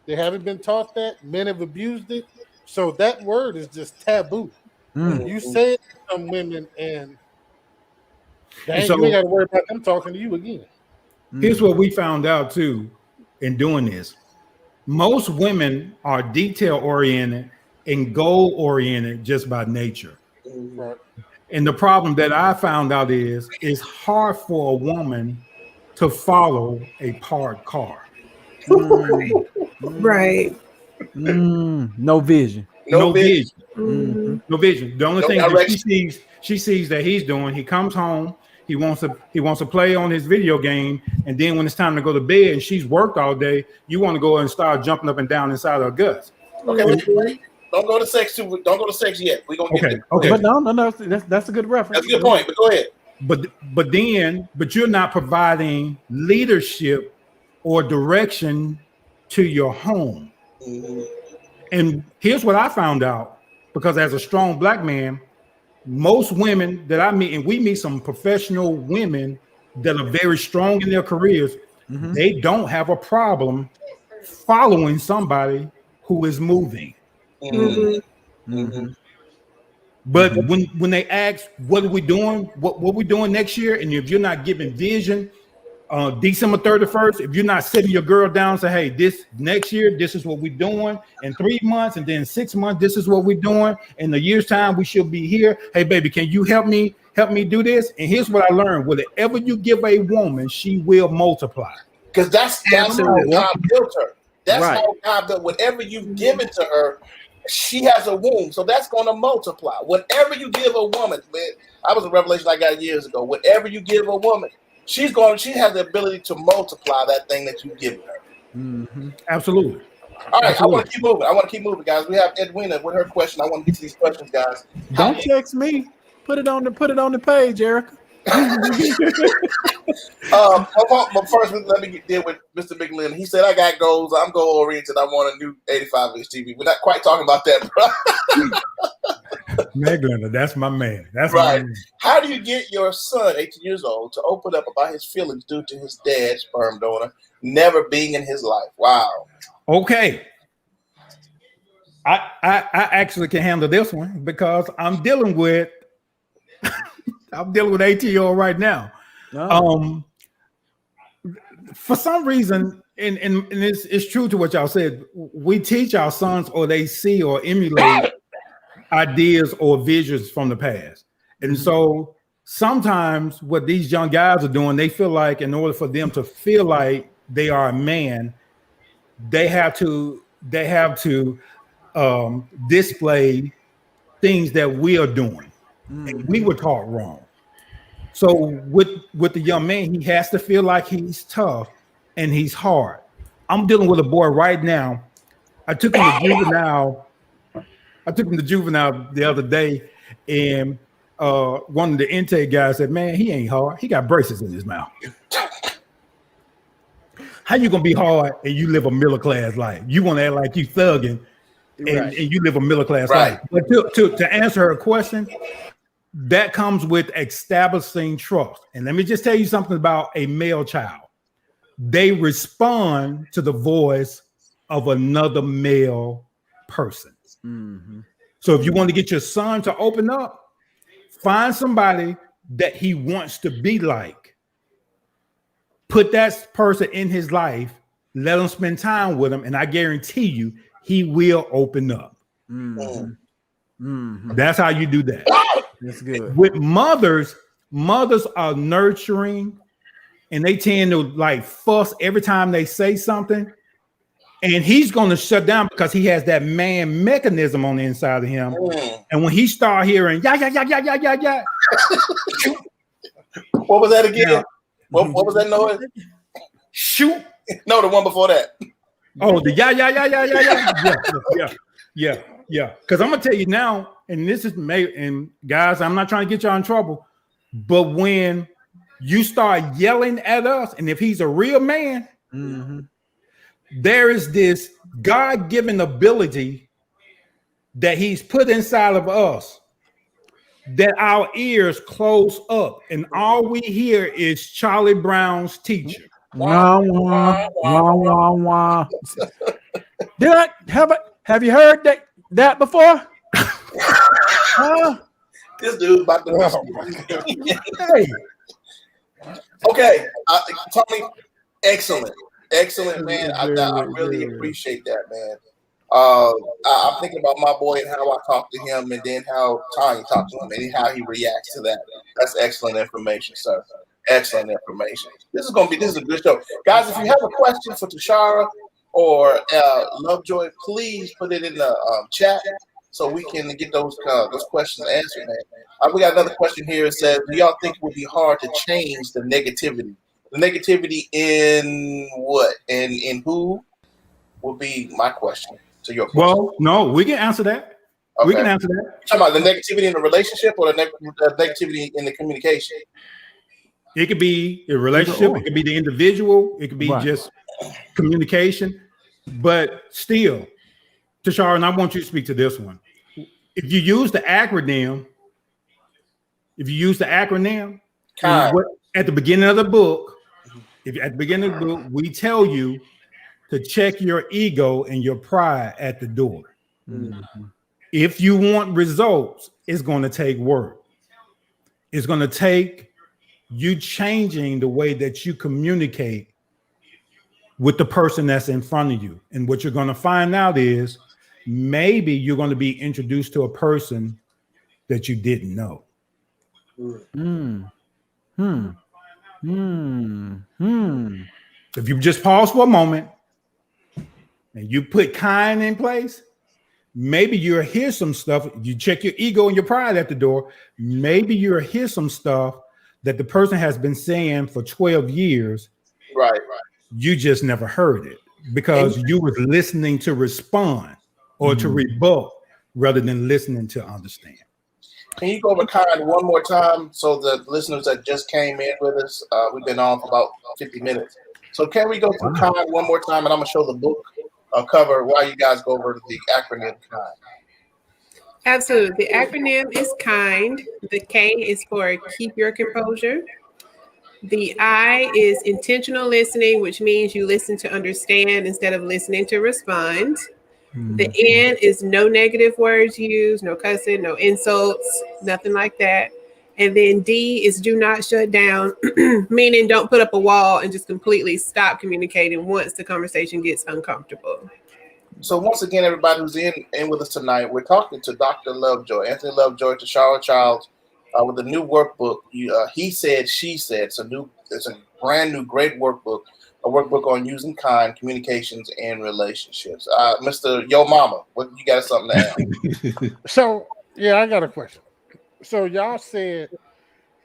They haven't been taught that. Men have abused it. So that word is just taboo. You say it to some women and you ain't got to worry about them talking to you again. Here's what we found out too in doing this. Most women are detail oriented and goal oriented just by nature. Right. And the problem that I found out is it's hard for a woman to follow a parked car. Right. No vision. No vision. No vision. The only thing that she sees that he's doing, he comes home, he wants to play on his video game, and then when it's time to go to bed and she's worked all day, you want to go and start jumping up and down inside her guts. Okay, wait. Don't go to sex yet. We're gonna get there. Okay. But no, that's a good reference. That's a good point. But go ahead. But you're not providing leadership or direction to your home. And here's what I found out, because as a strong black man, most women that I meet, and we meet some professional women that are very strong in their careers, they don't have a problem following somebody who is moving. But when they ask, what are we doing? What we doing next year? And if you're not giving vision, December 31st, if you're not sitting your girl down and say, hey, this next year, this is what we're doing. In 3 months and then 6 months, this is what we're doing. In a year's time, we should be here. Hey, baby, can you help me do this? And here's what I learned. Whatever you give a woman, she will multiply. Because that's how God built her. That's how God built. Whatever you've given to her, she has a womb, so that's going to multiply. Whatever you give a woman, man, that was a revelation I got years ago. Whatever you give a woman, she has the ability to multiply that thing that you've given her. Absolutely. All right, I want to keep moving. Guys. We have Edwina with her question. I want to get to these questions, guys. Don't text me. Put it on the page, Erica. But first, let me deal with Mr. Big Lynn. He said, I got goals. I'm goal oriented. I want a new 85-inch TV. We're not quite talking about that, bro. Meg, that's my man. That's right. My man. How do you get your son, 18 years old, to open up about his feelings due to his dad's sperm donor never being in his life? Wow. Okay. I actually can handle this one because I'm dealing with 18-year-old right now. For some reason, and it's true to what y'all said, we teach our sons, or they see or emulate ideas or visions from the past. And so sometimes what these young guys are doing, they feel like in order for them to feel like they are a man, they have to display things that we are doing. And we were taught wrong. So with the young man, he has to feel like he's tough and he's hard. I'm dealing with a boy right now. I took him to juvenile the other day, and one of the intake guys said, "Man, he ain't hard. He got braces in his mouth." How you gonna be hard and you live a middle class life? You want to act like you thugging, and you live a middle class life. But to answer her question, that comes with establishing trust. And let me just tell you something about a male child. They respond to the voice of another male person. So if you want to get your son to open up, find somebody that he wants to be like. Put that person in his life, let him spend time with him, and I guarantee you he will open up. That's how you do that. That's good. With mothers are nurturing, and they tend to like fuss every time they say something. And he's going to shut down because he has that man mechanism on the inside of him. And when he start hearing yeah, what was that again? Yeah. What was that noise? Shoot. No, the one before that. Oh, the yeah. Because I'm gonna tell you now, and this is and guys, I'm not trying to get y'all in trouble, but when you start yelling at us, and if he's a real man, there is this God-given ability that he's put inside of us that our ears close up, and all we hear is Charlie Brown's teacher. Wah, wah, wah, wah, wah. Have you heard that before? This dude about to hey. Okay, Tony, excellent, man. I really appreciate that, man. I'm thinking about my boy and how I talk to him, and then how Tanya talks to him, and how he reacts to that. That's excellent information, sir. Excellent information. This is a good show, guys. If you have a question for Tashara or Lovejoy, please put it in the chat so we can get those questions answered, man. We got another question here. It says, do y'all think it would be hard to change the negativity? The negativity in what? And in who would be my question to your question. Well, no, we can answer that. Okay. We can answer that. You're talking about the negativity in the relationship or the negativity in the communication? It could be a relationship. It could be the individual. It could be just communication. But still, Tashara, and I want you to speak to this one. If you use the acronym, at the beginning of the book, we tell you to check your ego and your pride at the door. If you want results, it's going to take work. It's going to take you changing the way that you communicate with the person that's in front of you. And what you're going to find out is maybe you're going to be introduced to a person that you didn't know. If you just pause for a moment and you put kind in place, maybe you'll hear some stuff. You check your ego and your pride at the door. Maybe you'll hear some stuff that the person has been saying for 12 years. Right. You just never heard it because you were listening to respond or to rebut rather than listening to understand. Can you go over kind one more time so the listeners that just came in with us, we've been on for about 50 minutes. So can we go through kind one more time, and I'm going to show the book cover while you guys go over the acronym kind. Absolutely. The acronym is KIND. The K is for keep your composure. The I is intentional listening, which means you listen to understand instead of listening to respond. The N is no negative words used, no cussing, no insults, nothing like that. And then D is do not shut down, meaning don't put up a wall and just completely stop communicating once the conversation gets uncomfortable. So once again, everybody who's in with us tonight, we're talking to Dr. Lovejoy, Anthony Lovejoy, to Charlotte Childs, with a new workbook. He said, she said. It's a brand new, great workbook. A workbook on using kind, communications, and relationships. Mr. Yo Mama, what you got something to add? So yeah, I got a question. So y'all said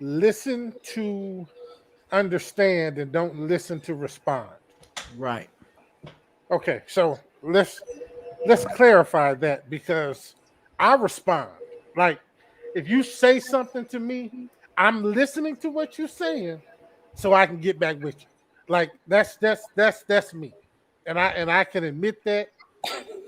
listen to understand and don't listen to respond. Right. Okay, so let's clarify that, because I respond. Like if you say something to me, I'm listening to what you're saying so I can get back with you. Like that's me. And I can admit that.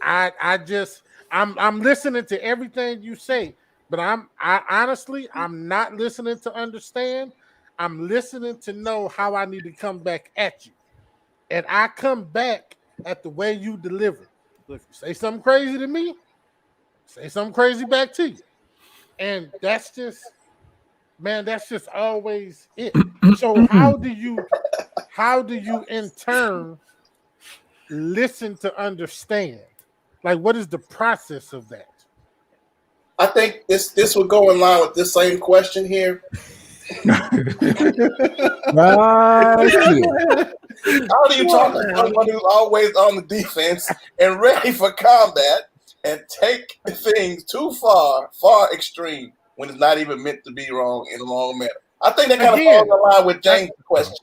I'm listening to everything you say, but I'm not listening to understand. I'm listening to know how I need to come back at you. And I come back at the way you deliver. If you say something crazy to me, say something crazy back to you. And that's just always it. So how do you in turn listen to understand? Like, what is the process of that? I think this would go in line with this same question here. Right. How do you talk to someone who's always on the defense and ready for combat and take things too far extreme when it's not even meant to be wrong in a wrong manner? I think that kind of falls in line with James' question.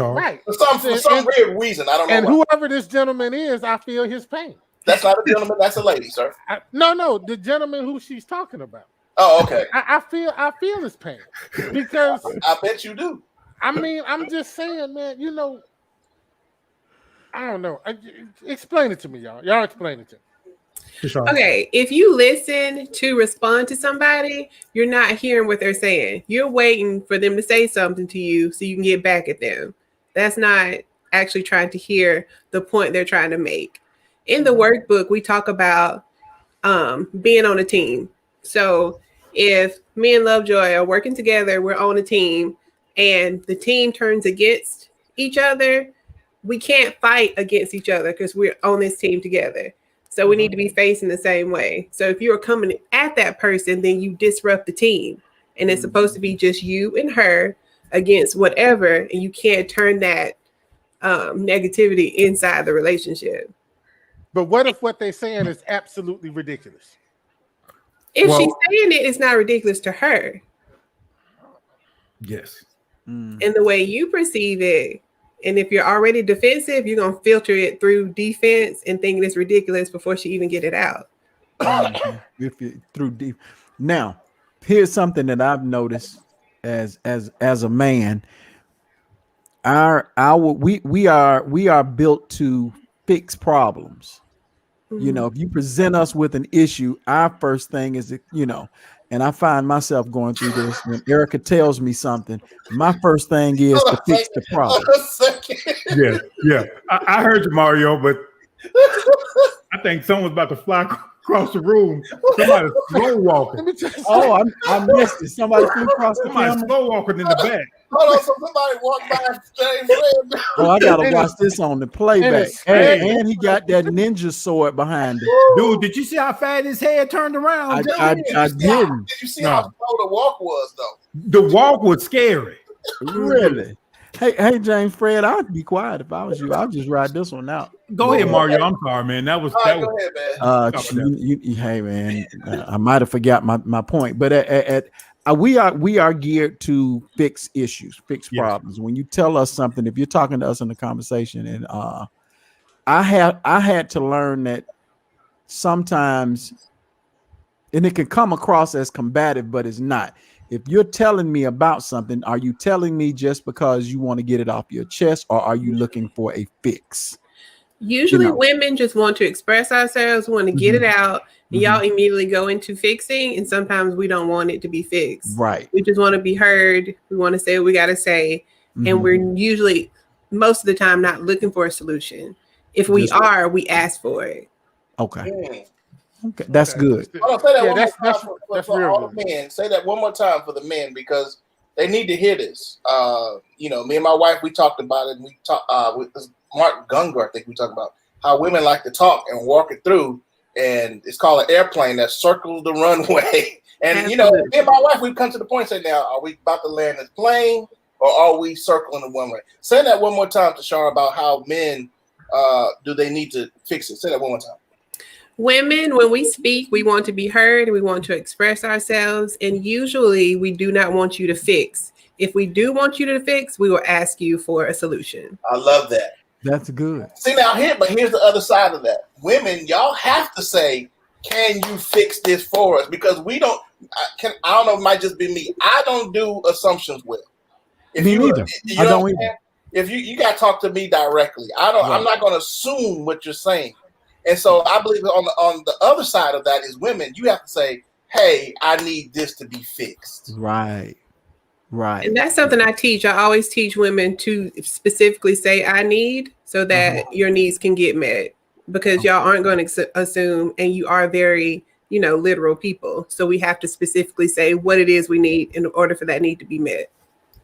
Right. For some weird reason, I don't know. And whoever this gentleman is, I feel his pain. That's not a gentleman. That's a lady, sir. No, the gentleman who she's talking about. Oh, okay. I feel his pain because I bet you do. I mean, I'm just saying, man. You know, I don't know. Explain it to me, y'all. Y'all explain it to me. Okay, if you listen to respond to somebody, you're not hearing what they're saying. You're waiting for them to say something to you so you can get back at them. That's not actually trying to hear the point they're trying to make. In the workbook, we talk about being on a team. So if me and Lovejoy are working together, we're on a team, and the team turns against each other, we can't fight against each other because we're on this team together. So we need to be facing the same way. So if you're coming at that person, then you disrupt the team. And it's supposed to be just you and her against whatever. And you can't turn that negativity inside the relationship. But what if what they're saying is absolutely ridiculous? If she's saying it, it's not ridiculous to her. Yes. And the way you perceive it, and if you're already defensive, you're going to filter it through defense and think it's ridiculous before she even get it out. If you through deep. Now, here's something that I've noticed as a man. We are built to fix problems. You know, if you present us with an issue, our first thing is, and I find myself going through this when Erica tells me something. My first thing is to fix the problem. Yeah. I heard you, Mario, but I think someone's about to fly across the room. Somebody's slow walking. Oh, I missed it. Somebody flew across the Somebody's camera. slow walking in the back. Hold on, so somebody walked by James Red. Oh, I gotta watch this on the playback. And he got that ninja sword behind him. Dude, did you see how fast his head turned around? I didn't. Did you see how slow the walk was, though? The walk was scary. Really? Hey, James Fred, I'd be quiet if I was you. I'll just ride this one out. Go ahead, Mario. I'm sorry, man. That was. Go ahead, man. Hey, man, I might have forgot my point, but we are geared to fix issues, fix problems. When you tell us something, if you're talking to us in the conversation, and I had to learn that sometimes, and it can come across as combative, but it's not. If you're telling me about something, are you telling me just because you want to get it off your chest, or are you looking for a fix? Usually women just want to express ourselves, want to get it out, and y'all immediately go into fixing, and sometimes we don't want it to be fixed. Right. We just want to be heard. We want to say what we got to say, and we're usually, most of the time, not looking for a solution. If we are, we ask for it. Okay. Okay, that's good. Hold on, say that one more time for all the men. Say that one more time for the men, because they need to hear this. Me and my wife, we talked about it. And we talked with Mark Gungor. I think we talked about how women like to talk and walk it through, and it's called an airplane that circles the runway. And you know, me and my wife, we've come to the point saying, now, are we about to land this plane, or are we circling the runway? Say that one more time to Shar about how men do they need to fix it. Say that one more time. Women, when we speak, we want to be heard and we want to express ourselves. And usually we do not want you to fix. If we do want you to fix, we will ask you for a solution. I love that. That's good. See now here's the other side of that. Women, y'all have to say, can you fix this for us? Because we don't, I don't know, it might just be me. I don't do assumptions well. Me neither. I don't either. If you got to talk to me directly. I'm not going to assume what you're saying. And so I believe on the other side of that is women, you have to say, hey, I need this to be fixed. Right. Right. And that's something I teach. I always teach women to specifically say I need so that your needs can get met, because y'all aren't going to assume, and you are very, literal people. So we have to specifically say what it is we need in order for that need to be met.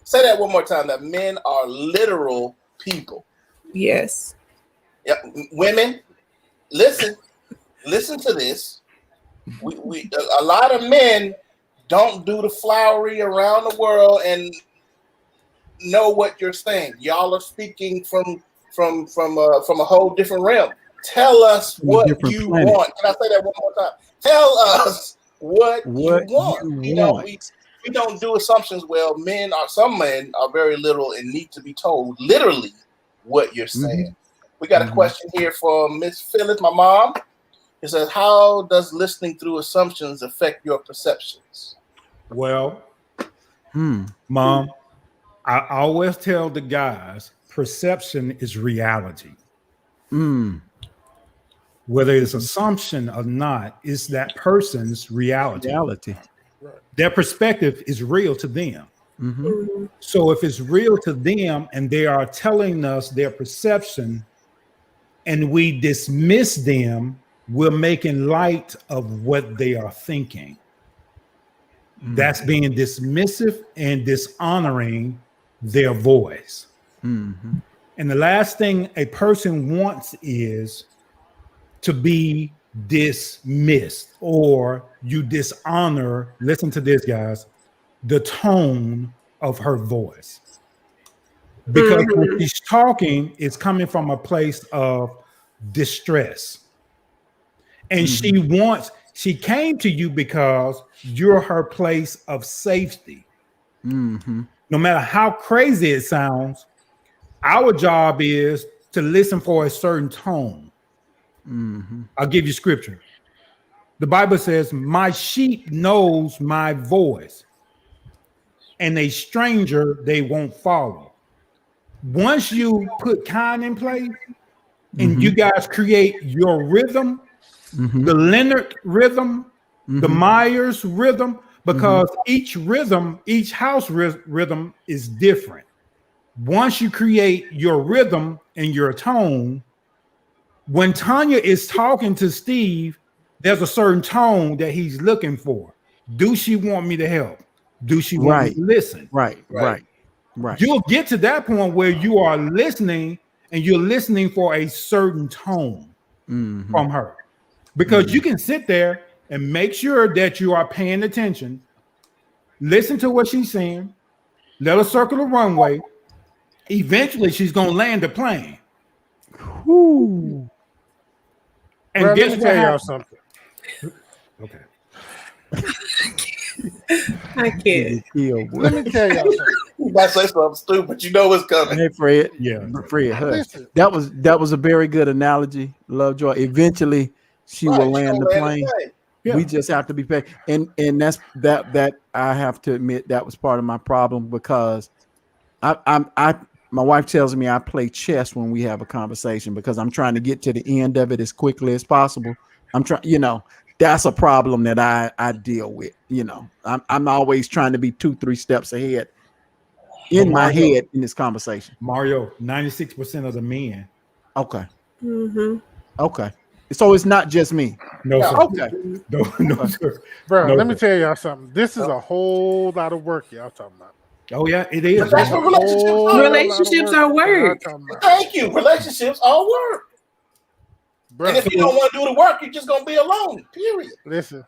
Say that one more time, that men are literal people. Yes. Yep. Women, listen to this. We a lot of men don't do the flowery around the world and know what you're saying. Y'all are speaking from a whole different realm. Tell us what you want. Can I say that one more time? Tell us what you want. We don't do assumptions well. Some men are very literal and need to be told literally what you're saying. We got a question here for Miss Phyllis, my mom. It says, how does listening through assumptions affect your perceptions? Well, Mom, I always tell the guys, perception is reality. Whether it's assumption or not, it's that person's reality. Their perspective is real to them. So if it's real to them and they are telling us their perception and we dismiss them, we're making light of what they are thinking. That's being dismissive and dishonoring their voice. And the last thing a person wants is to be dismissed, or you dishonor, listen to this, guys, the tone of her voice. Because when she's talking, it's coming from a place of distress. And she came to you because you're her place of safety. No matter how crazy it sounds, our job is to listen for a certain tone. I'll give you scripture. The Bible says, my sheep knows my voice, and a stranger they won't follow. Once you put kind in place and you guys create your rhythm, the Leonard rhythm, the Myers rhythm, because each house rhythm is different. Once you create your rhythm and your tone, when Tanya is talking to Steve, there's a certain tone that he's looking for. Do she want me to help? Do she want me to listen? Right. You'll get to that point where you are listening and you're listening for a certain tone from her. Because you can sit there and make sure that you are paying attention, listen to what she's saying, let her circle the runway. Eventually, she's going to land the plane. And bro, guess let me what tell y'all happens? something. Okay. I can't. Let me tell y'all something. You might say something stupid. You know what's coming. Hey, Fred. Yeah. Fred, hush. Listen. That was a very good analogy. Lovejoy. Eventually, she will land the plane. Yeah. We just have to be patient. And that's that I have to admit that was part of my problem, because my wife tells me I play chess when we have a conversation because I'm trying to get to the end of it as quickly as possible. I'm trying, that's a problem that I deal with. I'm always trying to be 2-3 steps ahead in my head in this conversation. Mario, 96% of the men. Okay. Okay. So it's not just me. No, sir. Okay. No, sir. Bro, No, let me sir. tell y'all something. This is a whole lot of work y'all talking about. Oh, yeah, it is. But that's what relationships are. Relationships are work. Thank you. Relationships are work. And if you don't want to do the work, you're just gonna be alone. Period. Listen.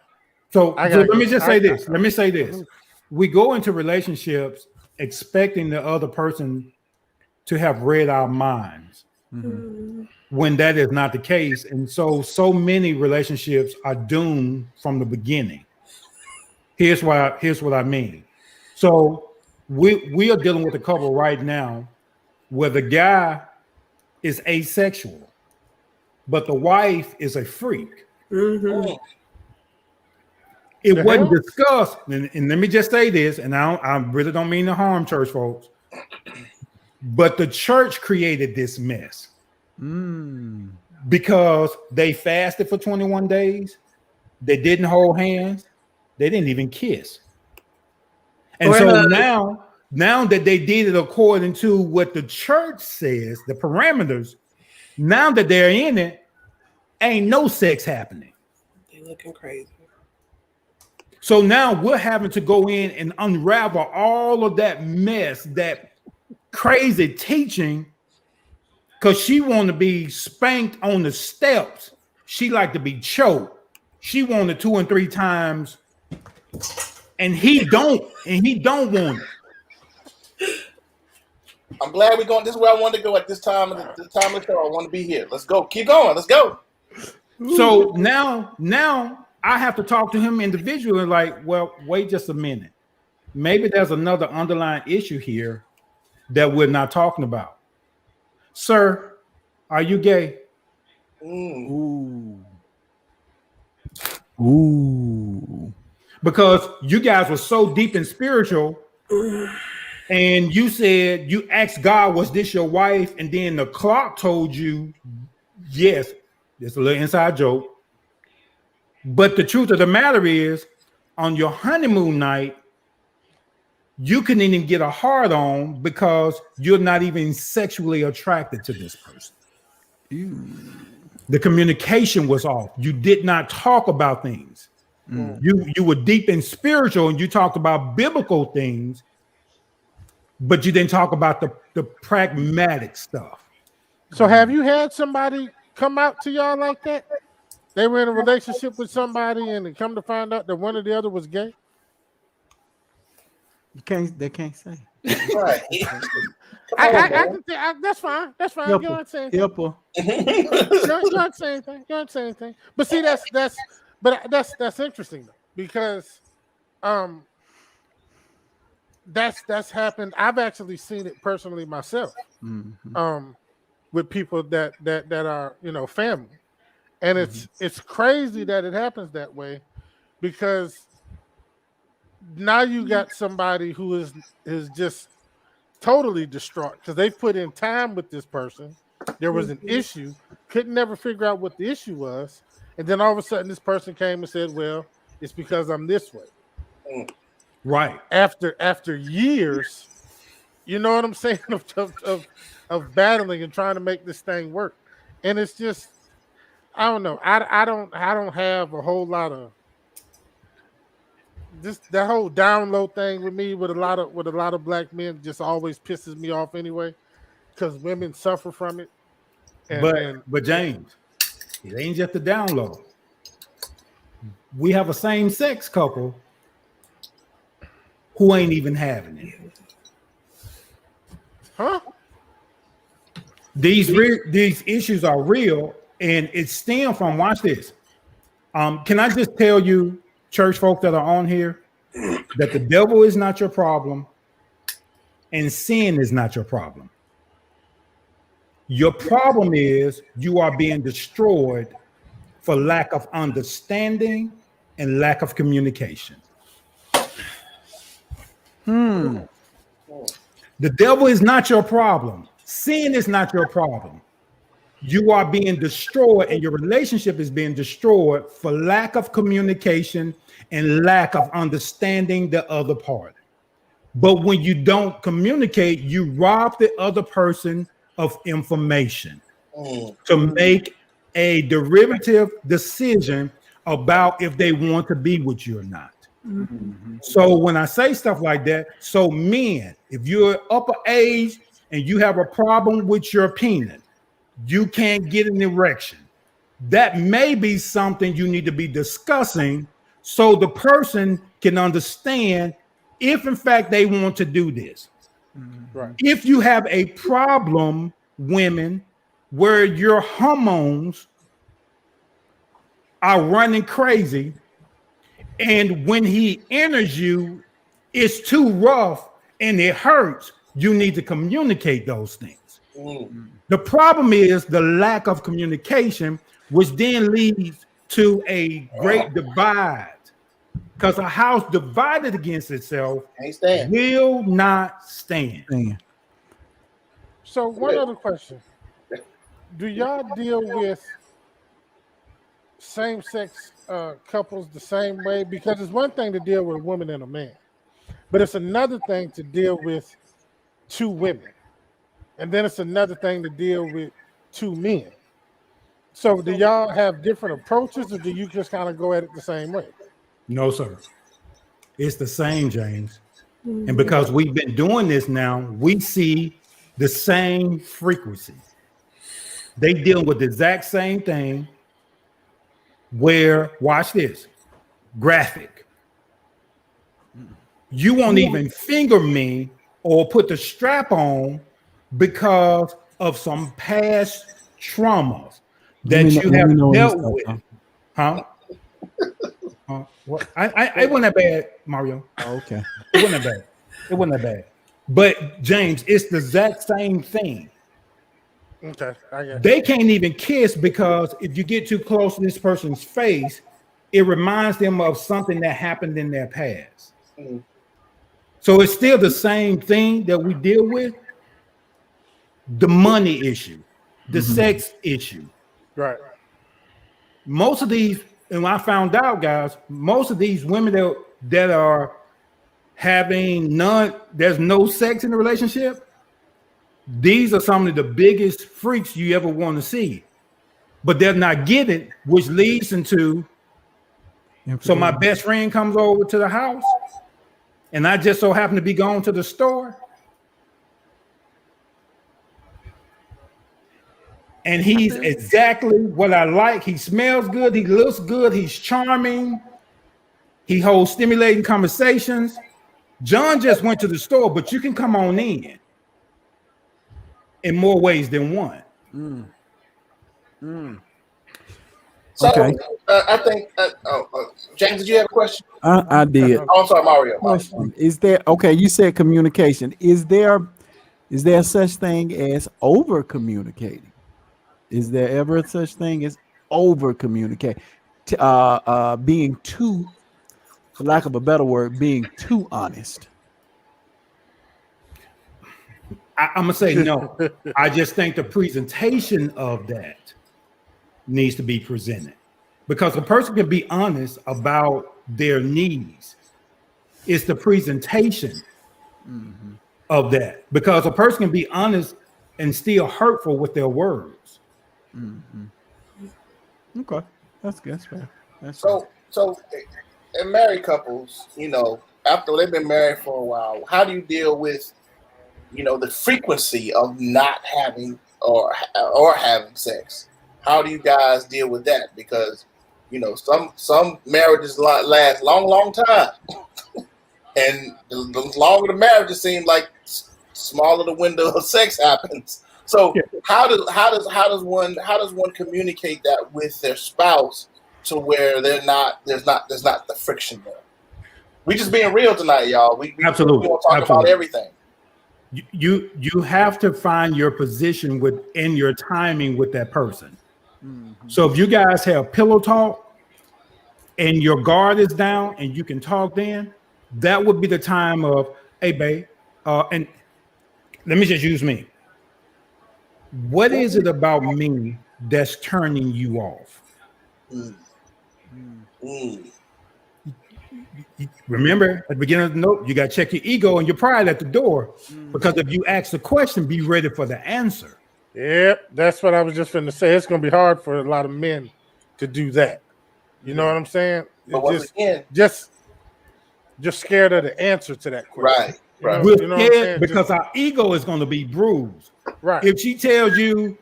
So let me just say this. Let me say this. We go into relationships expecting the other person to have read our minds when that is not the case. And so many relationships are doomed from the beginning. Here's what I mean. So we are dealing with a couple right now where the guy is asexual, but the wife is a freak. It wasn't discussed, and let me just say this, and I really don't mean to harm church folks, but the church created this mess because they fasted for 21 days, they didn't hold hands, they didn't even kiss. And so now that they did it according to what the church says, the parameters, now that they're in it, ain't no sex happening. They're looking crazy. So now we're having to go in and unravel all of that mess, that crazy teaching, because she want to be spanked on the steps. She like to be choked. She wanted 2 and 3 times, and he don't want it. I'm glad we're going. This is where I wanted to go at this time of the time of the show. I want to be here. Let's go. Keep going. Let's go. So now I have to talk to him individually, like, well, wait just a minute. Maybe there's another underlying issue here that we're not talking about. Sir, are you gay? Ooh. Because you guys were so deep and spiritual, and you said, you asked God, was this your wife? And then the clock told you, yes. It's a little inside joke. But the truth of the matter is, on your honeymoon night, you couldn't even get a hard on because you're not even sexually attracted to this person. The communication was off. You did not talk about things. You were deep and spiritual, and you talked about biblical things, but you didn't talk about the pragmatic stuff. So have you had somebody come out to y'all like that? They were in a relationship with somebody and they come to find out that one or the other was gay? They can't say. Right. I can say, that's fine. That's fine. You don't say anything. You don't say anything. You don't say anything. But see, that's interesting though, because that's happened. I've actually seen it personally myself. With people that are family, and it's crazy that it happens that way, because now you got somebody who is just totally distraught because they put in time with this person. There was an issue, couldn't never figure out what the issue was, and then all of a sudden this person came and said, "Well, it's because I'm this way." Right. After years, you know what I'm saying, of battling and trying to make this thing work. And it's just, I don't know. I don't have a whole lot of just that whole download thing with me with a lot of black men just always pisses me off anyway, because women suffer from it. But James, it ain't just the download. We have a same-sex couple who ain't even having it. Huh? These issues are real, and it stems from, watch this. Can I just tell you, church folk that are on here, that the devil is not your problem and sin is not your problem. Your problem is you are being destroyed for lack of understanding and lack of communication. The devil is not your problem. Sin is not your problem. You are being destroyed, and your relationship is being destroyed for lack of communication and lack of understanding the other party. But when you don't communicate, you rob the other person of information to make a derivative decision about if they want to be with you or not. So when I say stuff like that, so men, if you're upper age and you have a problem with your penis, you can't get an erection, that may be something you need to be discussing so the person can understand if in fact they want to do this. Right. If you have a problem, women, where your hormones are running crazy, and when he enters you, it's too rough and it hurts, you need to communicate those things. The problem is the lack of communication, which then leads to a great divide. Because a house divided against itself will not stand. So one other question. Do y'all deal with same-sex couples the same way? Because it's one thing to deal with a woman and a man, but it's another thing to deal with two women. And then it's another thing to deal with two men. So do y'all have different approaches, or do you just kind of go at it the same way? No, sir. It's the same, James. And because we've been doing this now, we see the same frequency. They deal with the exact same thing where, watch this, graphic. You won't even finger me or put the strap on because of some past traumas that you have dealt with. Huh? What? It wasn't that bad, Mario. Oh, okay. It wasn't that bad. It wasn't that bad. But James, it's the exact same thing. Okay, I get it. They can't even kiss because if you get too close to this person's face, it reminds them of something that happened in their past. So it's still the same thing that we deal with. The money issue, the sex issue. Right. Most of these, and I found out, guys, most of these women that are having there's no sex in the relationship, these are some of the biggest freaks you ever want to see. But they're not getting it, which leads into, so my best friend comes over to the house, and I just so happen to be going to the store, and he's exactly what I like. He smells good. He looks good. He's charming. He holds stimulating conversations. John just went to the store, but you can come on in more ways than one. So Okay. I think, James, did you have a question? I did. Oh, I'm sorry, Mario. Question. Is there, okay, you said communication. Is there such thing as over communicating? Is there ever such thing as over communicate? Being too, for lack of a better word, being too honest. I'm gonna say no. I just think the presentation of that needs to be presented, because a person can be honest about their needs. It's the presentation of that, because a person can be honest and still hurtful with their words. Okay, that's good. That's fair. That's So in married couples, after they've been married for a while, how do you deal with, the frequency of not having or having sex? How do you guys deal with that? Because, some marriages last long time, and the longer the marriages seem like smaller the window of sex happens. So how does one communicate that with their spouse to where there's not the friction there? We just being real tonight, y'all. We Absolutely. want to talk about everything. You have to find your position within your timing with that person. So if you guys have pillow talk and your guard is down and you can talk, then that would be the time of, hey, babe, and let me just use me. What is it about me that's turning you off? Remember at the beginning of the note, you got to check your ego and your pride at the door, because if you ask the question, be ready for the answer. Yep, that's what I was just going to say. It's going to be hard for a lot of men to do that. You know what I'm saying? But once again, just scared of the answer to that question. Right. We're You know what I'm scared saying? because our ego is going to be bruised. Right. If she tells you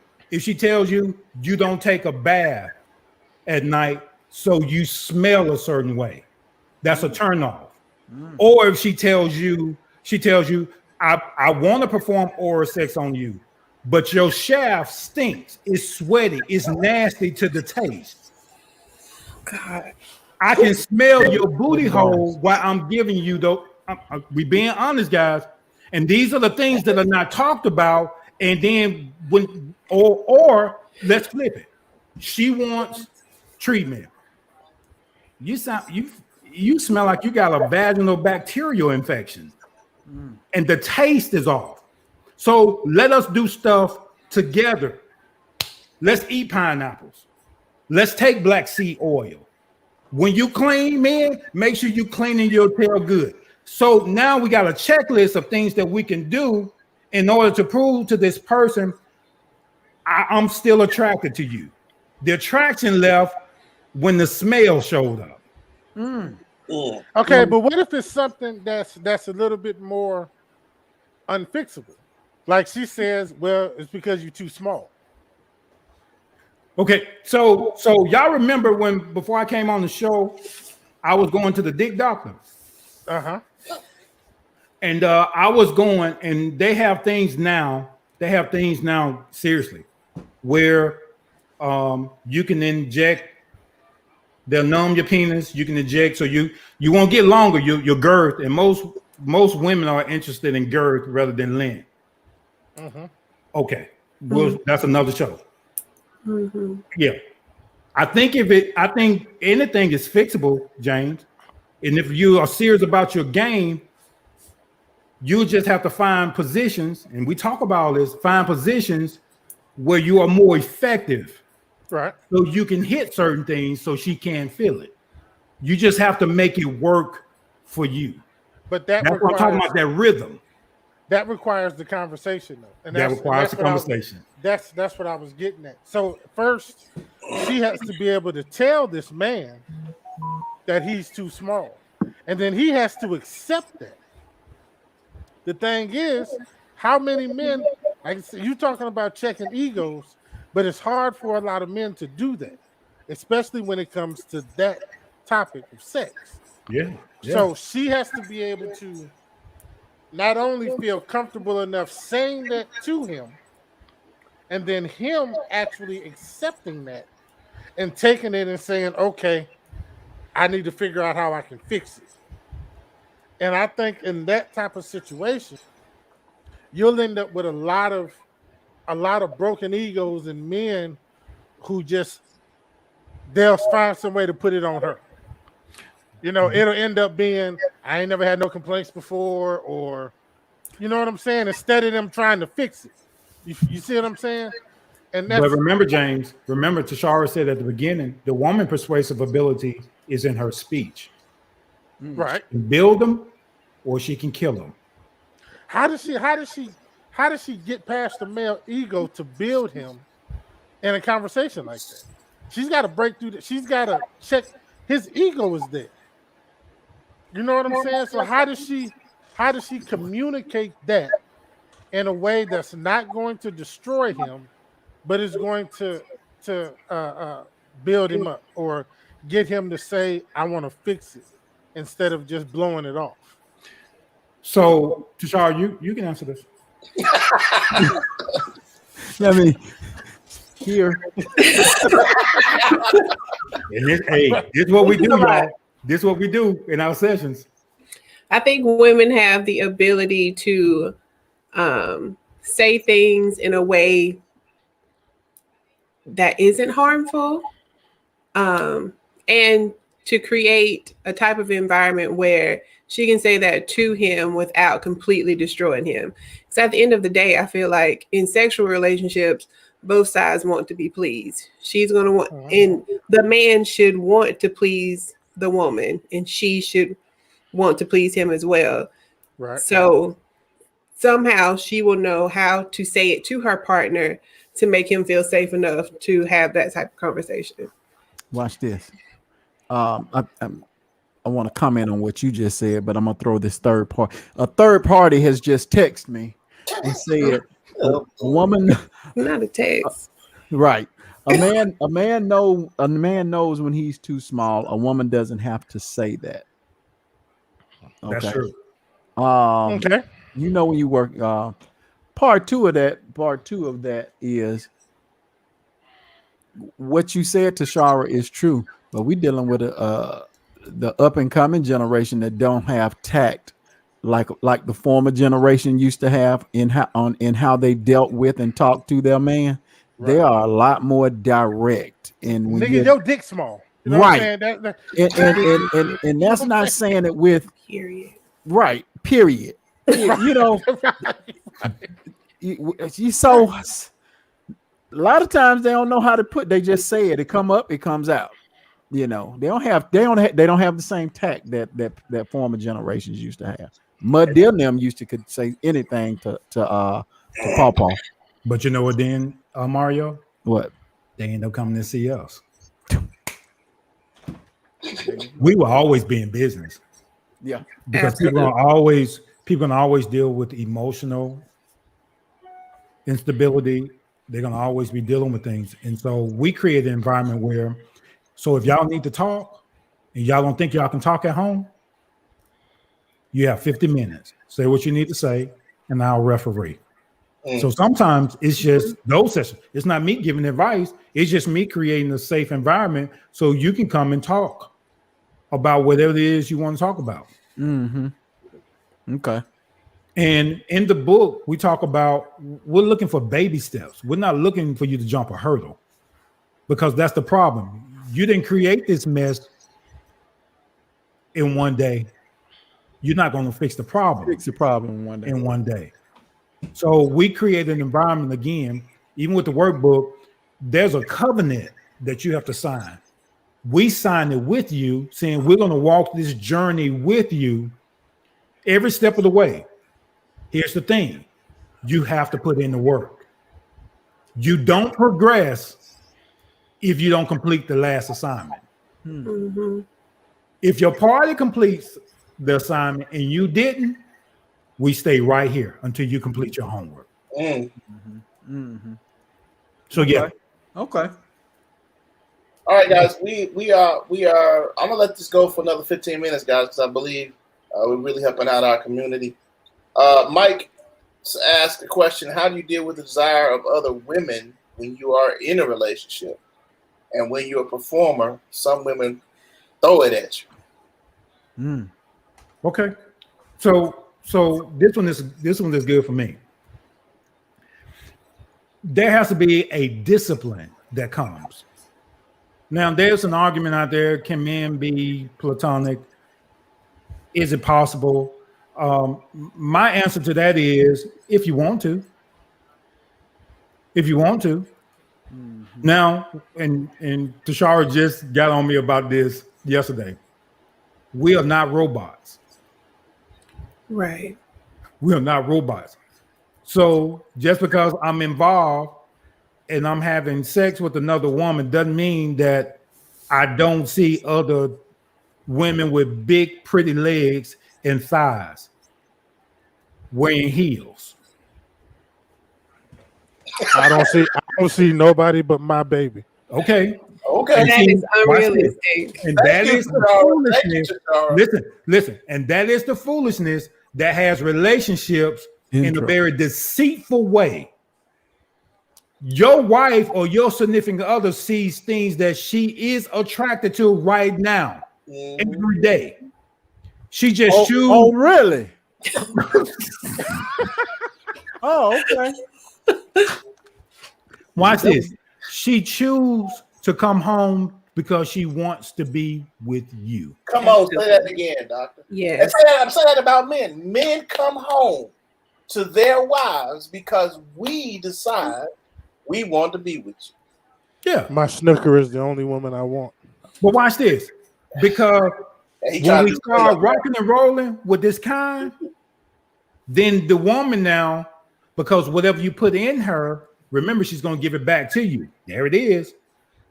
you don't take a bath, at night so you smell a certain way. That's a turn off. Or if she tells you, I want to perform oral sex on you, but your shaft stinks, it's sweaty, it's nasty to the taste. God. I can smell your booty hole while I'm giving you though. We being honest, guys, and these are the things that are not talked about. And then when or let's flip it. She wants treatment. You smell like you got a vaginal bacterial infection, and the taste is off. So let us do stuff together. Let's eat pineapples. Let's take black seed oil. When you clean, man, make sure you cleaning your tail good. So now we got a checklist of things that we can do in order to prove to this person, I'm still attracted to you. The attraction left when the smell showed up. Okay, but what if it's something that's a little bit more unfixable? Like she says, well, it's because you're too small. Okay, so y'all remember when before I came on the show, I was going to the dick doctor. And I was going, and they have things now. They have things now, seriously, where you can inject. They'll numb your penis. You can inject, so you won't get longer. Your girth, and most women are interested in girth rather than length. Okay, well, that's another show. Yeah, I think anything is fixable, James. And if you are serious about your game, you just have to find positions, and we talk about this, find positions where you are more effective. Right. So you can hit certain things so she can't feel it. You just have to make it work for you. But that's what I'm talking about, that rhythm. That requires the conversation, though. And that requires the conversation. That's what I was getting at. So first, she has to be able to tell this man that he's too small. And then he has to accept that. The thing is, how many men, like you talking about checking egos, but it's hard for a lot of men to do that, especially when it comes to that topic of sex. Yeah. So she has to be able to not only feel comfortable enough saying that to him, and then him actually accepting that and taking it and saying, okay, I need to figure out how I can fix it. And I think in that type of situation, you'll end up with a lot of broken egos and men who they'll find some way to put it on her. You know, it'll end up being, I ain't never had no complaints before, or, you know what I'm saying? Instead of them trying to fix it. You see what I'm saying? And but remember, James, Tashara said at the beginning, the woman persuasive ability is in her speech. Right. She can build them or she can kill them. How does she get past the male ego to build him in a conversation like that? She's got to break through that. She's got to check his ego is there. You know what I'm saying? So how does she communicate that in a way that's not going to destroy him, but is going to build him up or get him to say, I want to fix it, instead of just blowing it off? So, Tashara, you can answer this. I mean, here. And this is what we do, y'all. This is what we do in our sessions. I think women have the ability to say things in a way that isn't harmful, and to create a type of environment where she can say that to him without completely destroying him. Because at the end of the day, I feel like in sexual relationships, both sides want to be pleased. She's going to want, and the man should want to please the woman, and she should want to please him as well. Right. So somehow she will know how to say it to her partner to make him feel safe enough to have that type of conversation. Watch this. I want to comment on what you just said, but I'm gonna throw this third party. A third party has just texted me and said, "A woman, not a text. Right. A man knows when he's too small. A woman doesn't have to say that. Okay. That's true. Okay. You know, when you work, part two of that is what you said to Shara is true, but we're dealing with the up and coming generation that don't have tact like the former generation used to have in how they dealt with and talked to their man. Right. They are a lot more direct. And when nigga, your dick small. You know right. What I'm saying? And that's not saying it with period. Right. Period. You know, you so a lot of times they don't know how to put. They just say it. It come up. It comes out. You know, they don't have the same tact that former generations used to have. Mud Deal them used to could say anything to Pawpaw. But you know what? Then Mario, what they end up coming to see us. We will always be in business. Yeah, because people gonna always deal with emotional instability. They're gonna always be dealing with things, and so we create an environment where, so if y'all need to talk and y'all don't think y'all can talk at home, you have 50 minutes. Say what you need to say, and I'll referee. So sometimes it's just those sessions. It's not me giving advice. It's just me creating a safe environment so you can come and talk about whatever it is you want to talk about. Mm-hmm. Okay. And in the book, we talk about we're looking for baby steps. We're not looking for you to jump a hurdle, because that's the problem. You didn't create this mess in one day. You're not going to fix the problem. Fix the problem in one day. So we create an environment again, even with the workbook, there's a covenant that you have to sign. We sign it with you, saying we're going to walk this journey with you every step of the way. Here's the thing. You have to put in the work. You don't progress if you don't complete the last assignment. Mm-hmm. If your party completes the assignment and you didn't, we stay right here until you complete your homework. Mm-hmm. Mm-hmm. So yeah. Okay. All right, guys. We are. I'm gonna let this go for another 15 minutes, guys, because I believe we're really helping out our community. Mike asked a question: how do you deal with the desire of other women when you are in a relationship, and when you're a performer? Some women throw it at you. Okay. So this one is good for me. There has to be a discipline that comes. Now, there's an argument out there: can men be platonic? Is it possible? My answer to that is, if you want to. If you want to. Mm-hmm. Now, and Tashara just got on me about this yesterday. We are not robots. Right. We are not robots. So just because I'm involved and I'm having sex with another woman doesn't mean that I don't see other women with big, pretty legs and thighs wearing heels. I don't see nobody but my baby. Okay. That is unrealistic. And that is the foolishness. Listen. And that is the foolishness that has relationships in a very deceitful way. Your wife or your significant other sees things that she is attracted to right now, every day. She just chooses. Oh, really? Oh, okay. Watch this. She chooses to come home because she wants to be with you. Come on, say that again, doctor. Yeah. I'm saying that about men. Men come home to their wives because we decide we want to be with you. Yeah. My snooker is the only woman I want. But watch this. Because when we start rocking and rolling with this kind, then the woman now, because whatever you put in her, remember, she's going to give it back to you. There it is.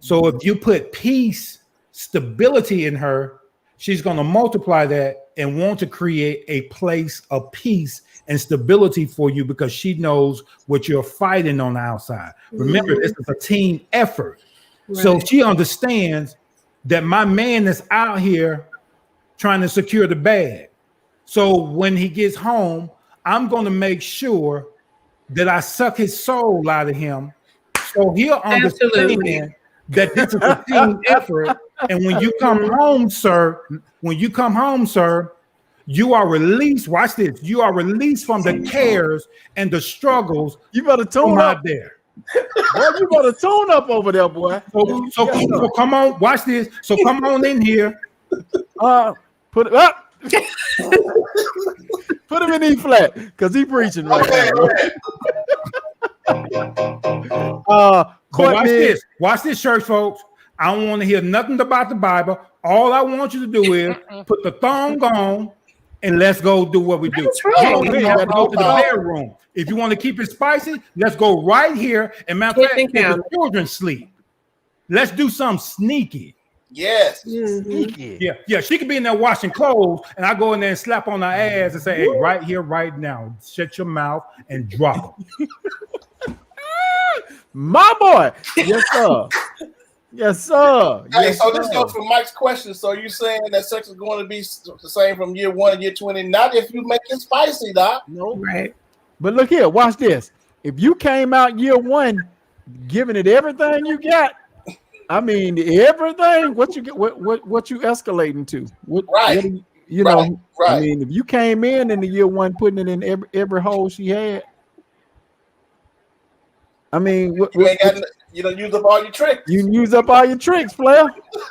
So if you put peace, stability in her, she's going to multiply that and want to create a place of peace and stability for you because she knows what you're fighting on the outside. Remember, this is a team effort. So she understands that my man is out here trying to secure the bag. So when he gets home, I'm going to make sure that I suck his soul out of him so he'll understand that this is a team effort. And when you come home, sir, you are released. Watch this. You are released from the cares and the struggles. You better tune up there. Boy, you better tune up over there, boy. So come on, watch this. So come on in here. Put it up. Put him in E flat because he preaching right now. But watch this. Watch this, church folks. I don't want to hear nothing about the Bible. All I want you to do is put the thong on and let's go do what we do. We have to go to the bedroom. If you want to keep it spicy, let's go right here. And matter of fact, the children sleep. Let's do something sneaky. Yes. Sneaky. Yeah. She could be in there washing clothes, and I go in there and slap on her ass and say, "Hey, right here, right now, shut your mouth and drop them." My boy. Yes, sir. Yes, sir. Hey, so this goes for Mike's question. So you're saying that sex is going to be the same from year 1 to year 20? Not if you make it spicy, Doc. No, right. But look here, watch this. If you came out year 1 giving it everything you got, I mean everything, what you get, what you escalating to? Right. You know, right. I mean, if you came in the year 1 putting it in every hole she had, I mean, you don't use up all your tricks. You use up all your tricks, player.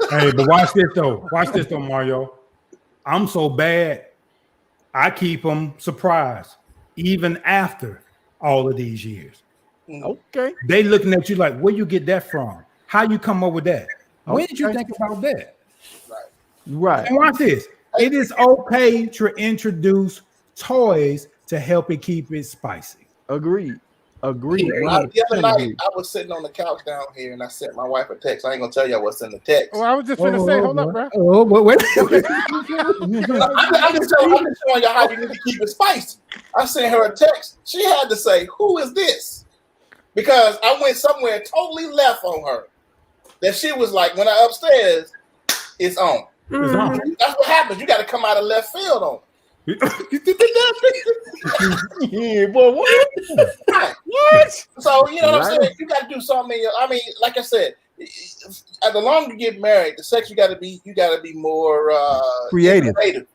Hey, but watch this though. Watch this though, Mario. I'm so bad, I keep them surprised even after all of these years. Okay. They looking at you like, where you get that from? How you come up with that? When did you think about that? Right. And watch this. It is okay to introduce toys to help it keep it spicy. Agreed. The other night, I was sitting on the couch down here, and I sent my wife a text. I ain't gonna tell y'all what's in the text. Well, I was just gonna say, hold up, bro. Oh, but wait. I'm just showing y'all how you need to keep it spicy. I sent her a text. She had to say, "Who is this?" Because I went somewhere totally left on her. That she was like, when I upstairs, it's on. It's on. That's what happens. You got to come out of left field on. Yeah, boy, what? What? So you know what I'm saying? You got to do something. I mean, like I said, the longer you get married, the sex you got to be more creative. And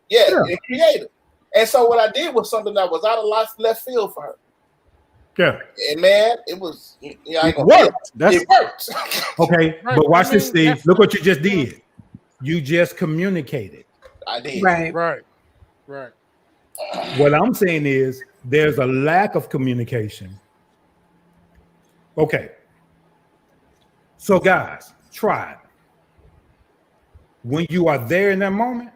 creative. And so what I did was something that was out of left field for her. Yeah. And man, it was. It worked. It worked. Okay, but watch this, Steve. Look what you just did. You just communicated. I did. Right. What I'm saying is there's a lack of communication. Okay. So guys, try it. When you are there in that moment,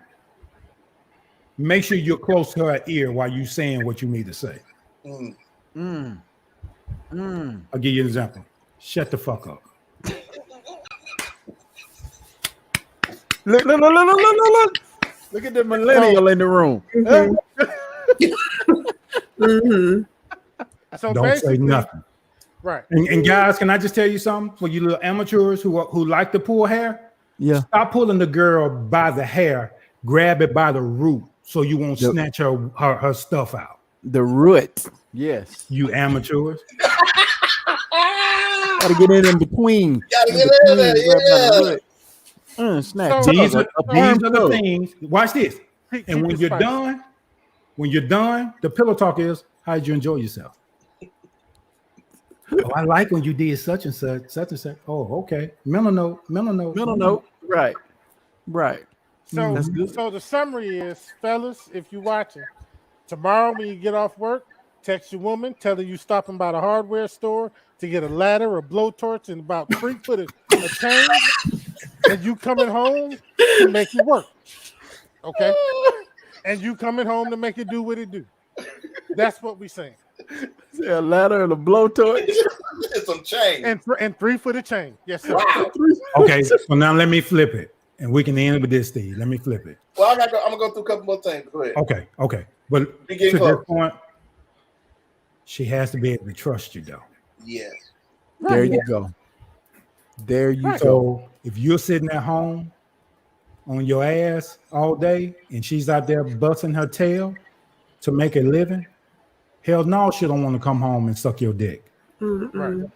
make sure you're close to her ear while you're saying what you need to say. I'll give you an example. Shut the fuck up. Look. Look at the millennial in the room. So don't say nothing. Right. And guys, can I just tell you something? For you little amateurs who like to pull hair, stop pulling the girl by the hair. Grab it by the root so you won't snatch her stuff out. The root. Yes. You amateurs. Gotta get in between. Gotta get in there. Yeah. Snap. These are the things. Watch this. And when you're done, the pillow talk is, how did you enjoy yourself? Oh, I like when you did such and such. Oh, okay. Mental note. Right. So the summary is, fellas, if you're watching, tomorrow when you get off work, text your woman, tell her you stopping by the hardware store to get a ladder, a blowtorch, and about 3 foot of chain. And you coming home to make it work, okay? And you coming home to make it do what it do. That's what we saying. A ladder and a blowtorch, some chain, and 3 foot of chain. Yes, sir. Wow. Okay, so now let me flip it. and we can end it with this, Steve. Let me flip it. Well, I'm gonna go through a couple more things. Go ahead. Okay. But We to getting this close. point, she has to be able to trust you, though. Yes. There you go. There you go. So if you're sitting at home on your ass all day and she's out there busting her tail to make a living, hell no, she don't want to come home and suck your dick. Mm-mm.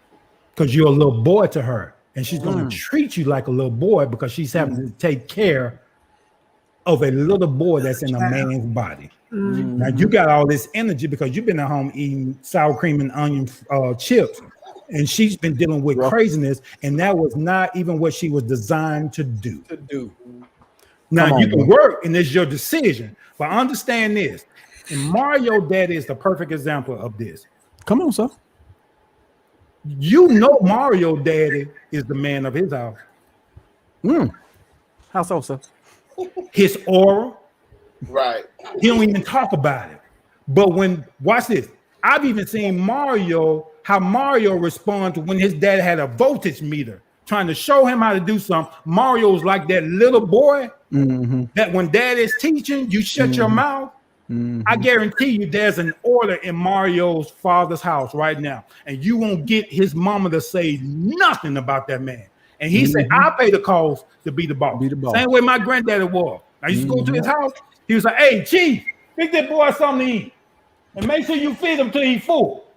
Because you're a little boy to her, and she's going to treat you like a little boy because she's having to take care of a little boy that's in a man's body. Now you got all this energy because you've been at home eating sour cream and onion chips, and she's been dealing with craziness, and that was not even what she was designed to do. Now you can work, and it's your decision, but understand this. And Mario Daddy is the perfect example of this. Come on, sir. You know Mario Daddy is the man of his house. How so, sir? His aura, Right. he don't even talk about it. But watch this. I've even seen how Mario responds when his dad had a voltage meter trying to show him how to do something. Mario's like that little boy that when dad is teaching, you shut your mouth. I guarantee you there's an order in Mario's father's house right now, and you won't get his mama to say nothing about that man. And he said, I'll pay the cost to be the boss. Same way my granddaddy was. I used to go to his house. He was like, hey, Chief, pick that boy something to eat. And make sure you feed him till he's full.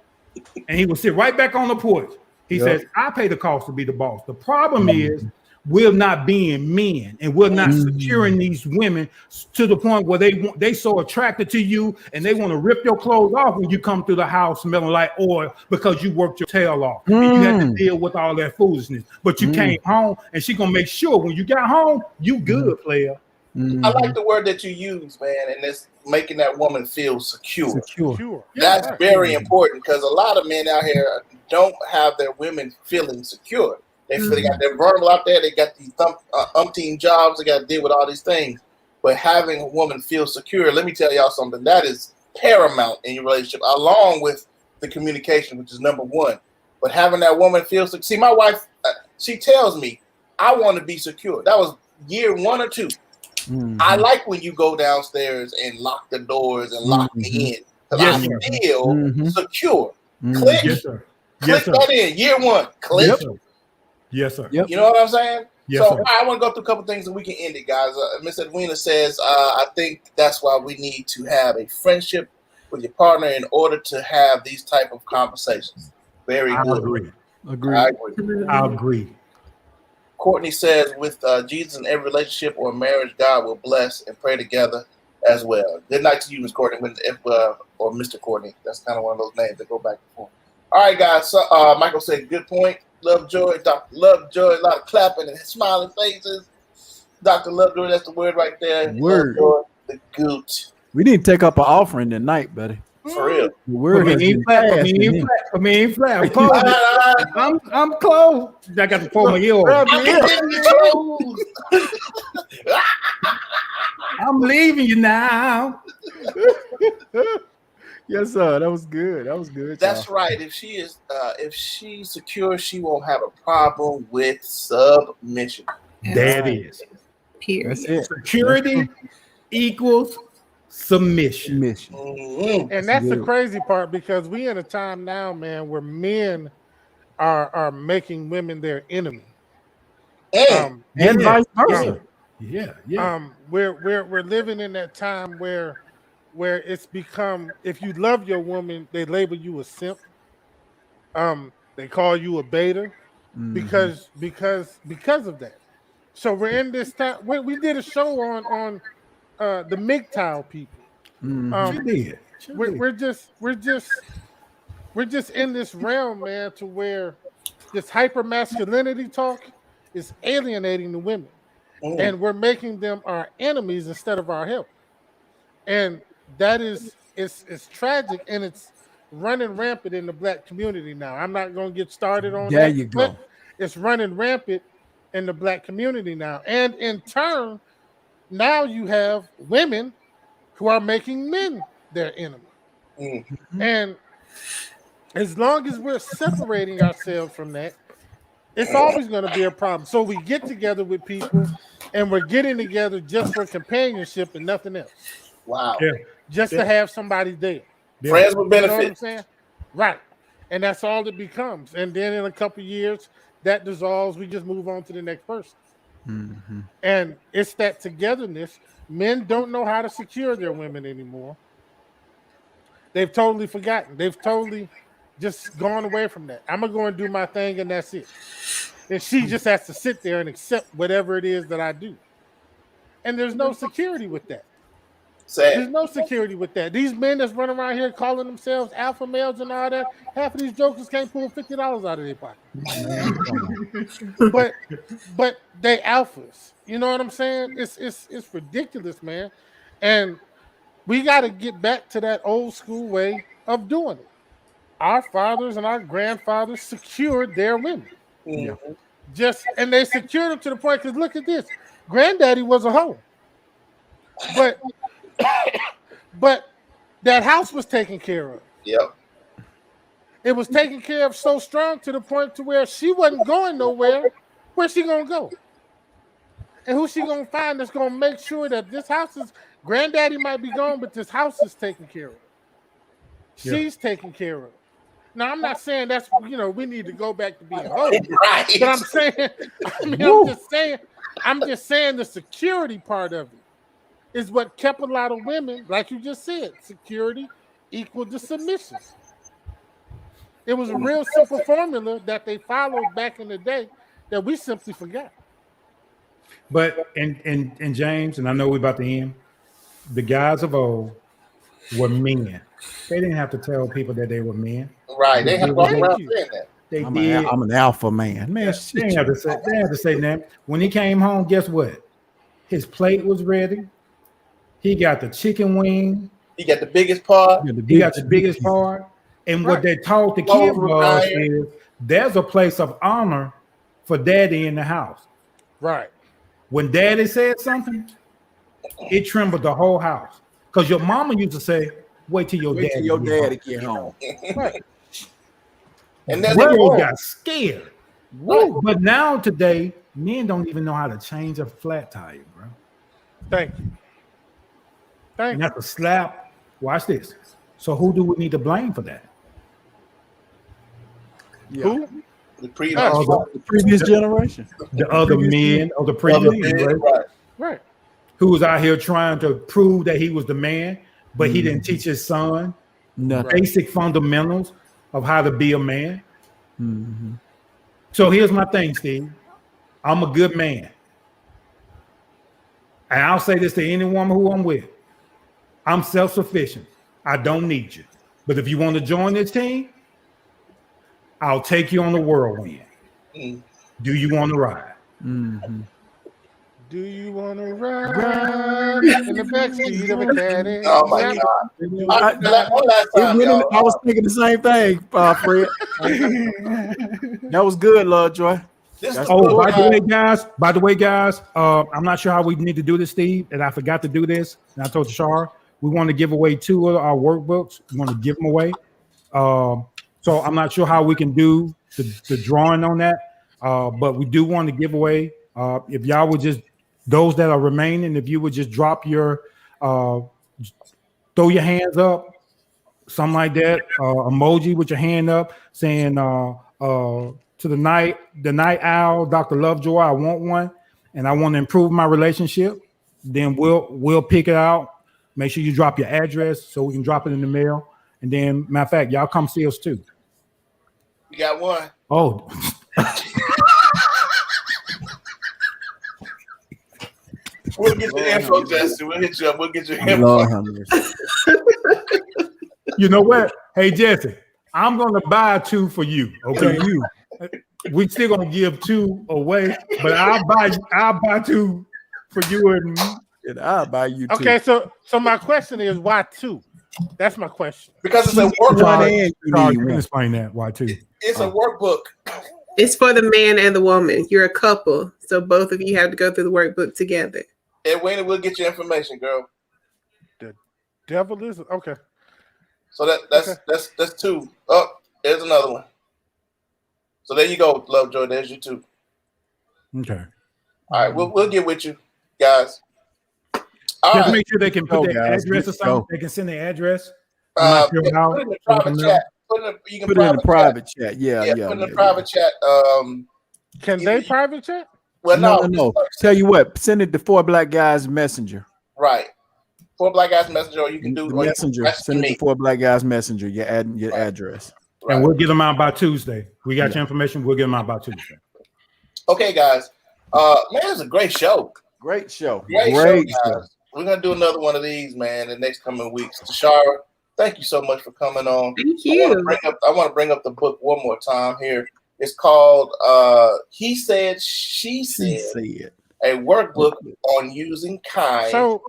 And he would sit right back on the porch. He says, I pay the cost to be the boss. The problem is we're not being men, and we're not securing these women to the point where they so attracted to you and they want to rip your clothes off when you come through the house smelling like oil because you worked your tail off. And you had to deal with all that foolishness. But you came home, and she's gonna make sure when you got home, you good, player. I like the word that you use, man, and it's making that woman feel secure. Sure. That's very important because a lot of men out here don't have their women feeling secure. They feel they got their verbal out there. They got these umpteen jobs. They got to deal with all these things. But having a woman feel secure, let me tell y'all something. That is paramount in your relationship, along with the communication, which is number one. But having that woman feel secure. See, my wife, she tells me, I want to be secure. That was year 1 or 2. I like when you go downstairs and lock the doors and lock me in. Because I feel secure. Click. Yes, sir. Click that in. Year 1. Click. Yes, sir. Yes, sir. You know what I'm saying? Yes, so sir. I want to go through a couple things and we can end it, guys. Miss Edwina says, I think that's why we need to have a friendship with your partner in order to have these type of conversations. Very good. I agree. Courtney says, with Jesus in every relationship or marriage, God will bless and pray together as well. Good night to you, Miss Courtney, or Mr. Courtney. That's kind of one of those names that go back and forth. All right, guys. So Michael said, good point. Lovejoy, Dr. Lovejoy, a lot of clapping and smiling faces. Dr. Lovejoy, that's the word right there. Word. Lovejoy, the goot. We need to take up an offering tonight, buddy. For real. The word has been passed. I'm close. I'm close. I got to pull my ear over. I'm leaving you now. Yes, sir. That was good. That was good. That's right. If she's secure, she won't have a problem with submission. That is. Period. That's it. Security equals submission. And that's the crazy part because we in a time now, man, where men are making women their enemy. And vice versa. We're living in that time where it's become, if you love your woman, they label you a simp. They call you a beta because of that. So we're in this time. We did a show on the MGTOW people. We're just in this realm, man, to where this hyper masculinity talk is alienating the women, and we're making them our enemies instead of our help. And that is it's tragic, and it's running rampant in the black community now. I'm not going to get started on that. There you go. But it's running rampant in the black community now, and in turn, now you have women who are making men their enemy. And as long as we're separating ourselves from that, It's always going to be a problem. So we get together with people, and we're getting together just for companionship and nothing else. Wow. Yeah. Just to have somebody there. Friends with You know what I'm benefits. saying? Right. And that's all it becomes. And then in a couple of years, that dissolves. We just move on to the next person. Mm-hmm. And it's that togetherness. Men don't know how to secure their women anymore. They've totally forgotten. They've totally just gone away from that. I'm going to go and do my thing, and that's it. And she just has to sit there and accept whatever it is that I do. And there's no security with that. There's Sad. no security with that. These men that's running around here calling themselves alpha males and all that, half of these jokers can't pull $50 out of their pocket. but they alphas. You know what I'm saying? It's ridiculous, man. And we got to get back to that old school way of doing it. Our fathers and our grandfathers secured their women. And they secured them to the point, because look at this. Granddaddy was a hoe. But that house was taken care of. Yep. It was taken care of so strong to the point to where she wasn't going nowhere. Where's she gonna go? And who's she gonna find that's gonna make sure that this house is, granddaddy might be gone, but this house is taken care of. She's taken care of. Now I'm not saying that's, we need to go back to being hoes. Right. But I'm just saying the security part of it is what kept a lot of women, like you just said, security equal to submission. It was a real simple formula that they followed back in the day that we simply forgot. But and James, and I know we're about to end, the guys of old were men. They didn't have to tell people that they were men. Right. They have to walk around saying that. They I'm did. an alpha man. Man, They didn't have to say that. When he came home, guess what? His plate was ready. He got the chicken wing. He got the biggest part. He got the biggest part. And what they taught the kids was there's a place of honor for daddy in the house. Right. When daddy said something, it trembled the whole house. Because your mama used to say, wait till your daddy get home. Right. And then they got scared. Right. But now today, men don't even know how to change a flat tire, bro. Thank you. And that's a slap. Watch this. So who do we need to blame for that? Yeah. Who? The previous, The previous generation. The other men of the previous generation, Right. who was out here trying to prove that he was the man, but he didn't teach his son basic fundamentals of how to be a man. Mm-hmm. So here's my thing, Steve. I'm a good man. And I'll say this to any woman who I'm with. I'm self-sufficient. I don't need you. But if you want to join this team, I'll take you on the whirlwind. Do you want to ride? Mm-hmm. Do you want to ride in the backseat of a caddy? oh my God. One last time, y'all. I was thinking the same thing, Fred. That was good, Lovejoy. By the way, guys, I'm not sure how we need to do this, Steve, and I forgot to do this. And I told Shar we want to give away 2 of our workbooks. We want to give them away. So I'm not sure how we can do the drawing on that, but we do want to give away. If y'all would just, those that are remaining, if you would just drop your, throw your hands up, something like that, emoji with your hand up, saying to the night owl, Dr. Lovejoy, I want one, and I want to improve my relationship. Then we'll pick it out. Make sure you drop your address so we can drop it in the mail. And then, matter of fact, y'all come see us too. You got one. Oh. We'll get your info, Justin. We'll hit you up. We'll get your info. You know what? Hey, Jesse, I'm going to buy 2 for you. Okay, we still going to give 2 away, but I'll buy 2 for you and I'll buy you 2. Okay, so my question is, why 2? That's my question. Because it's a workbook. You can explain that. Why 2? It's a workbook. It's for the man and the woman. You're a couple, so both of you have to go through the workbook together. And Wayne will get your information, girl. The devil is okay. So that's 2. Oh, there's another one. So there you go, Lovejoy. There's you too. Okay. All right, we'll get with you, guys. All Just right. make sure they can put Go, their guys. address or Let's something. go. They can send their address. I'm not sure how. Put it in the private chat. You can Put it in the private chat. Yeah. Put it in the private chat. Can they private chat? Well, No. Tell you what, send it to 4 Black Guys Messenger. Right. 4 Black Guys Messenger, or you can do The Messenger. Send it to 4 Black Guys Messenger. Your address. Right. And we'll get them out by Tuesday. We got your information. We'll get them out by Tuesday. Okay, guys. Man, it's a great show. Great show. Great Great show, guys. We're gonna do another one of these, man, in the next coming weeks. Tashara, thank you so much for coming on. Thank you. I want to bring up the book one more time here. It's called He Said, She Said, a workbook on using kind. So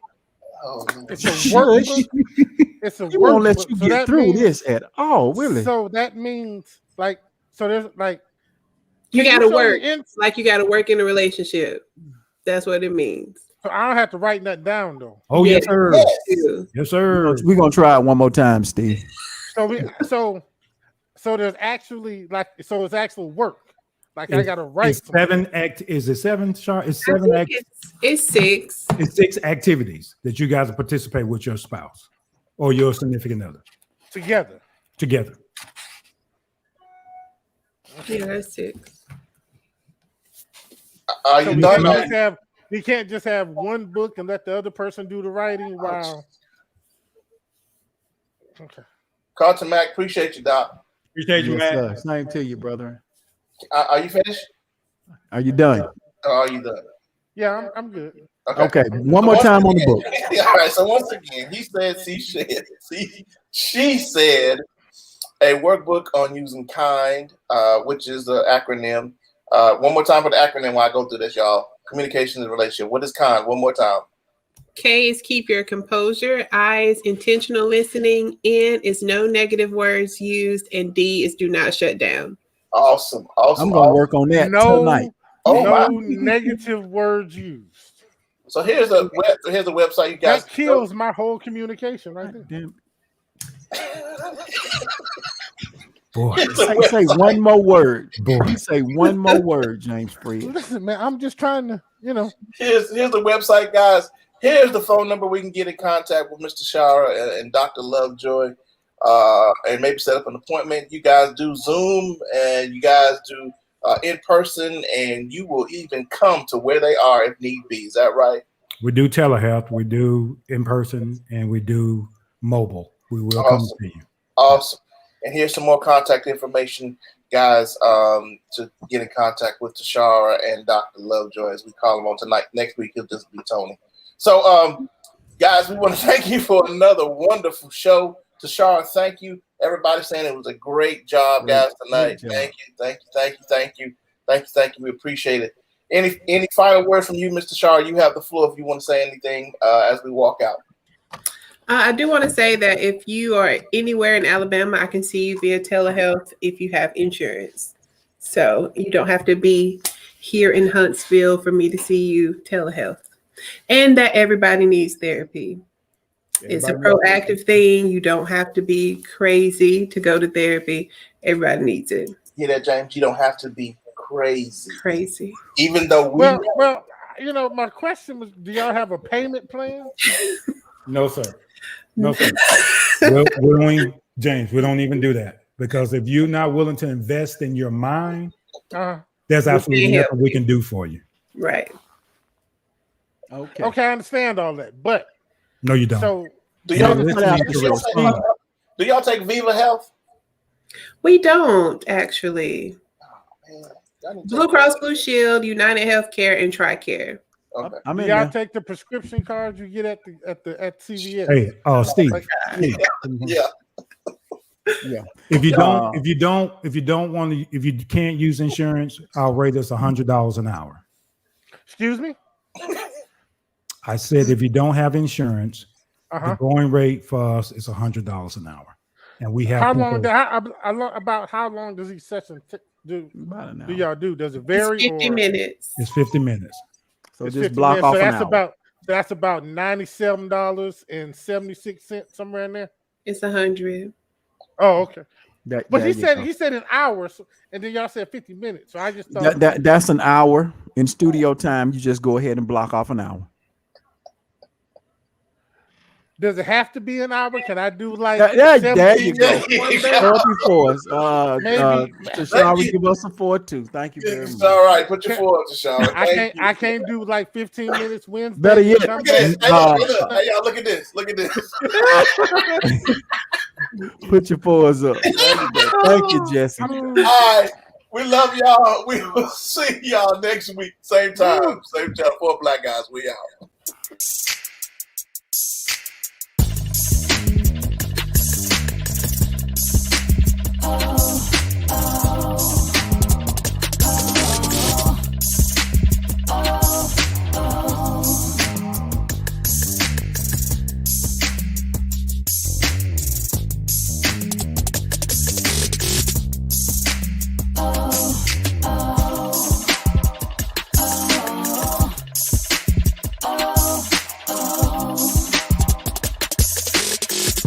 it's a Shush. workbook. It's a He won't let workbook. you So get that through means- this at all, really. So that means there's like You can got to show work me like you got to work in a relationship. That's what it means. So I don't have to write that down though. Oh, yes, sir. Too. Yes, sir. We're gonna try it one more time, Steve. So there's actually it's actual work. Like I gotta write. It's 7 act. Is it 7? Char? It's I 7 think act. it's 6. It's 6 activities that you guys participate with your spouse or your significant other together. Yeah, that's 6. Are So you we done? can't just have we can't just have one book and let the other person do the writing. Wow. Okay. Carlton Mack, appreciate you, Doc. Appreciate you, Yes, man. sir. Same to you, brother. Are you finished? Are you done? Or are you done? Yeah, I'm good. Okay. One more time on the book. All right. So once again, he said, she said, a workbook on using kind, which is an acronym. One more time for the acronym while I go through this, y'all. Communication and relationship. What is kind? One more time. K is keep your composure. I is intentional listening. N is no negative words used. And D is do not shut down. Awesome. I'm gonna work on that tonight. Oh, No negative words used. So here's a website you guys. That kills my whole communication right there. Damn. Boy, Say one more word. boy. You say one more word, James Freed. Listen, man, I'm just trying to, Here's the website, guys. Here's the phone number we can get in contact with Mr. Shara and Dr. Lovejoy, and maybe set up an appointment. You guys do Zoom and you guys do in person, and you will even come to where they are if need be. Is that right? We do telehealth, we do in person, and we do mobile. We will come Awesome. to you. Awesome. And here's some more contact information, guys, to get in contact with Tashara and Dr. Lovejoy, as we call him on tonight. Next week, he'll just be Tony. So, guys, we want to thank you for another wonderful show. Tashara, thank you. Everybody saying it was a great job, guys, tonight. Great job. Thank you. We appreciate it. Any final word from you, Mr. Shara? You have the floor if you want to say anything as we walk out. I do want to say that if you are anywhere in Alabama, I can see you via telehealth if you have insurance. So you don't have to be here in Huntsville for me to see you telehealth. And that everybody needs therapy. It's a proactive thing. You don't have to be crazy to go to therapy. Everybody needs it. Hear that, James? You don't have to be crazy. Crazy. Even though we well, my question was, do y'all have a payment plan? No, sir. No, sir. James, we don't even do that, because if you're not willing to invest in your mind, there's absolutely nothing we can do for you. Right. Okay, I understand all that, but no, you don't. So do y'all take Viva Health? We don't actually. Blue Cross Blue Shield, United Healthcare, and TRICARE. Okay. Do y'all take the prescription cards you get at CVS? Hey, Steve. Yeah. Yeah. If you can't use insurance, I'll rate us $100 an hour. Excuse me? I said if you don't have insurance, the going rate for us is $100 an hour, and we have. How long does each session do? About an hour. Do y'all do? Does it vary? It's 50 minutes. It's 50 minutes. So It's just 50 block minutes. off So an that's hour. that's about $97.76, somewhere in there. It's 100. Oh, okay. But he said an hour, and then y'all said 50 minutes. So I just thought that's an hour in studio time. You just go ahead and block off an hour. Does it have to be an hour? Can I do like there you go? 4 maybe Tashara, give us a 4 too. Thank you very much. It's all right. Put your 4 up, Tashara. I can't do like 15 minutes Wednesday. Better yet, Look at this. Hey, y'all, look at this. Look at this. Put your 4s up. Thank you, Jesse. All right. We love y'all. We will see y'all next week. Same time. Same channel. 4 Black Guys. We out.